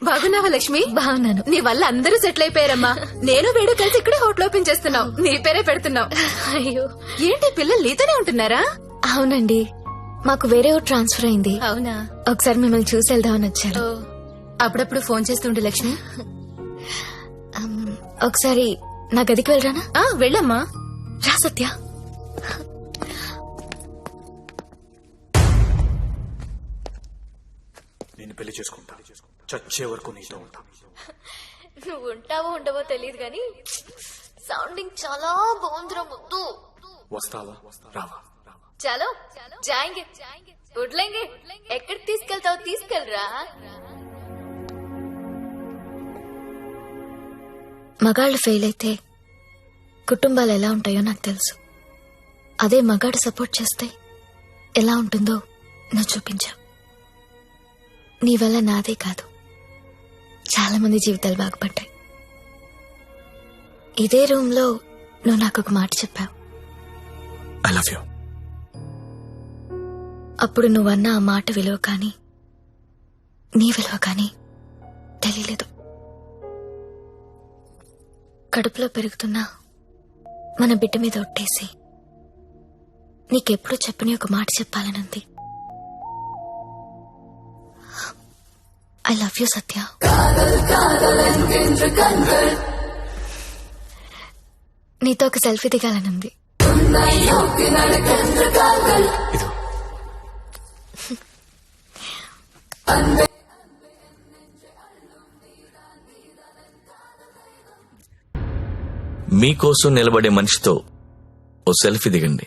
బాగున్నావా లక్ష్మి? బాగున్నాను. నీ వల్ల అందరూ సెటిల్ అయిపోయారమ్మా. నేను వేడు కలిసి ఇక్కడే హోటల్ ఓపెన్ చేస్తున్నావు. నీ పేరే పెడుతున్నావు. అయ్యో, ఏంటి పిల్లలు నీతోనే ఉంటున్నారా? అవునండి, మాకు వేరే ఊరు ట్రాన్స్ఫర్ అయింది. అవునా? ఒకసారి మిమ్మల్ని చూసి వెళ్దామని వచ్చాను. అప్పుడప్పుడు ఫోన్ చేస్తుండే లక్ష్మి. ఒకసారి నా గదికి వెళ్ళరానా? వెళ్ళమ్మా. రా సత్య. నేను పెళ్లి చేసుకుంటా, చచ్చే వరకు నీతో ఉంటా. నువ్వు ఉంటావో ఉండవో తెలియదు కానీ సౌండింగ్ చాలా బాగుందిరా ముద్దు. వస్తావా రావా? చలో జాయింగే ఉడ్లేంగే. ఎక్కడికి తీసుకెళ్తావు? తీసుకెళ్ళరా. మగాళ్ళు ఫెయిల్ అయితే కుటుంబాలు ఎలా ఉంటాయో నాకు తెలుసు. అదే మగాడు సపోర్ట్ చేస్తే ఎలా ఉంటుందో నువ్వు చూపించావు. నీ వల్ల నాదే కాదు, చాలా మంది జీవితాలు బాగుపడ్డాయి. ఇదే రూమ్ లో నువ్వు నాకు ఒక మాట చెప్పావు. I love you. అప్పుడు నువ్వన్న ఆ మాట విలువ కానీ నీ విలువ కానీ తెలియలేదు. కడుపులో పెరుగుతున్నా మన బిడ్డ మీద ఒట్టేసి నీకెప్పుడు చెప్పని ఒక మాట చెప్పాలనుంది. ఐ లవ్ యూ సత్య. నీతో ఒక సెల్ఫీ దిగాలనుంది. మీకోసం నిలబడే మనిషితో ఓ సెల్ఫీ దిగండి.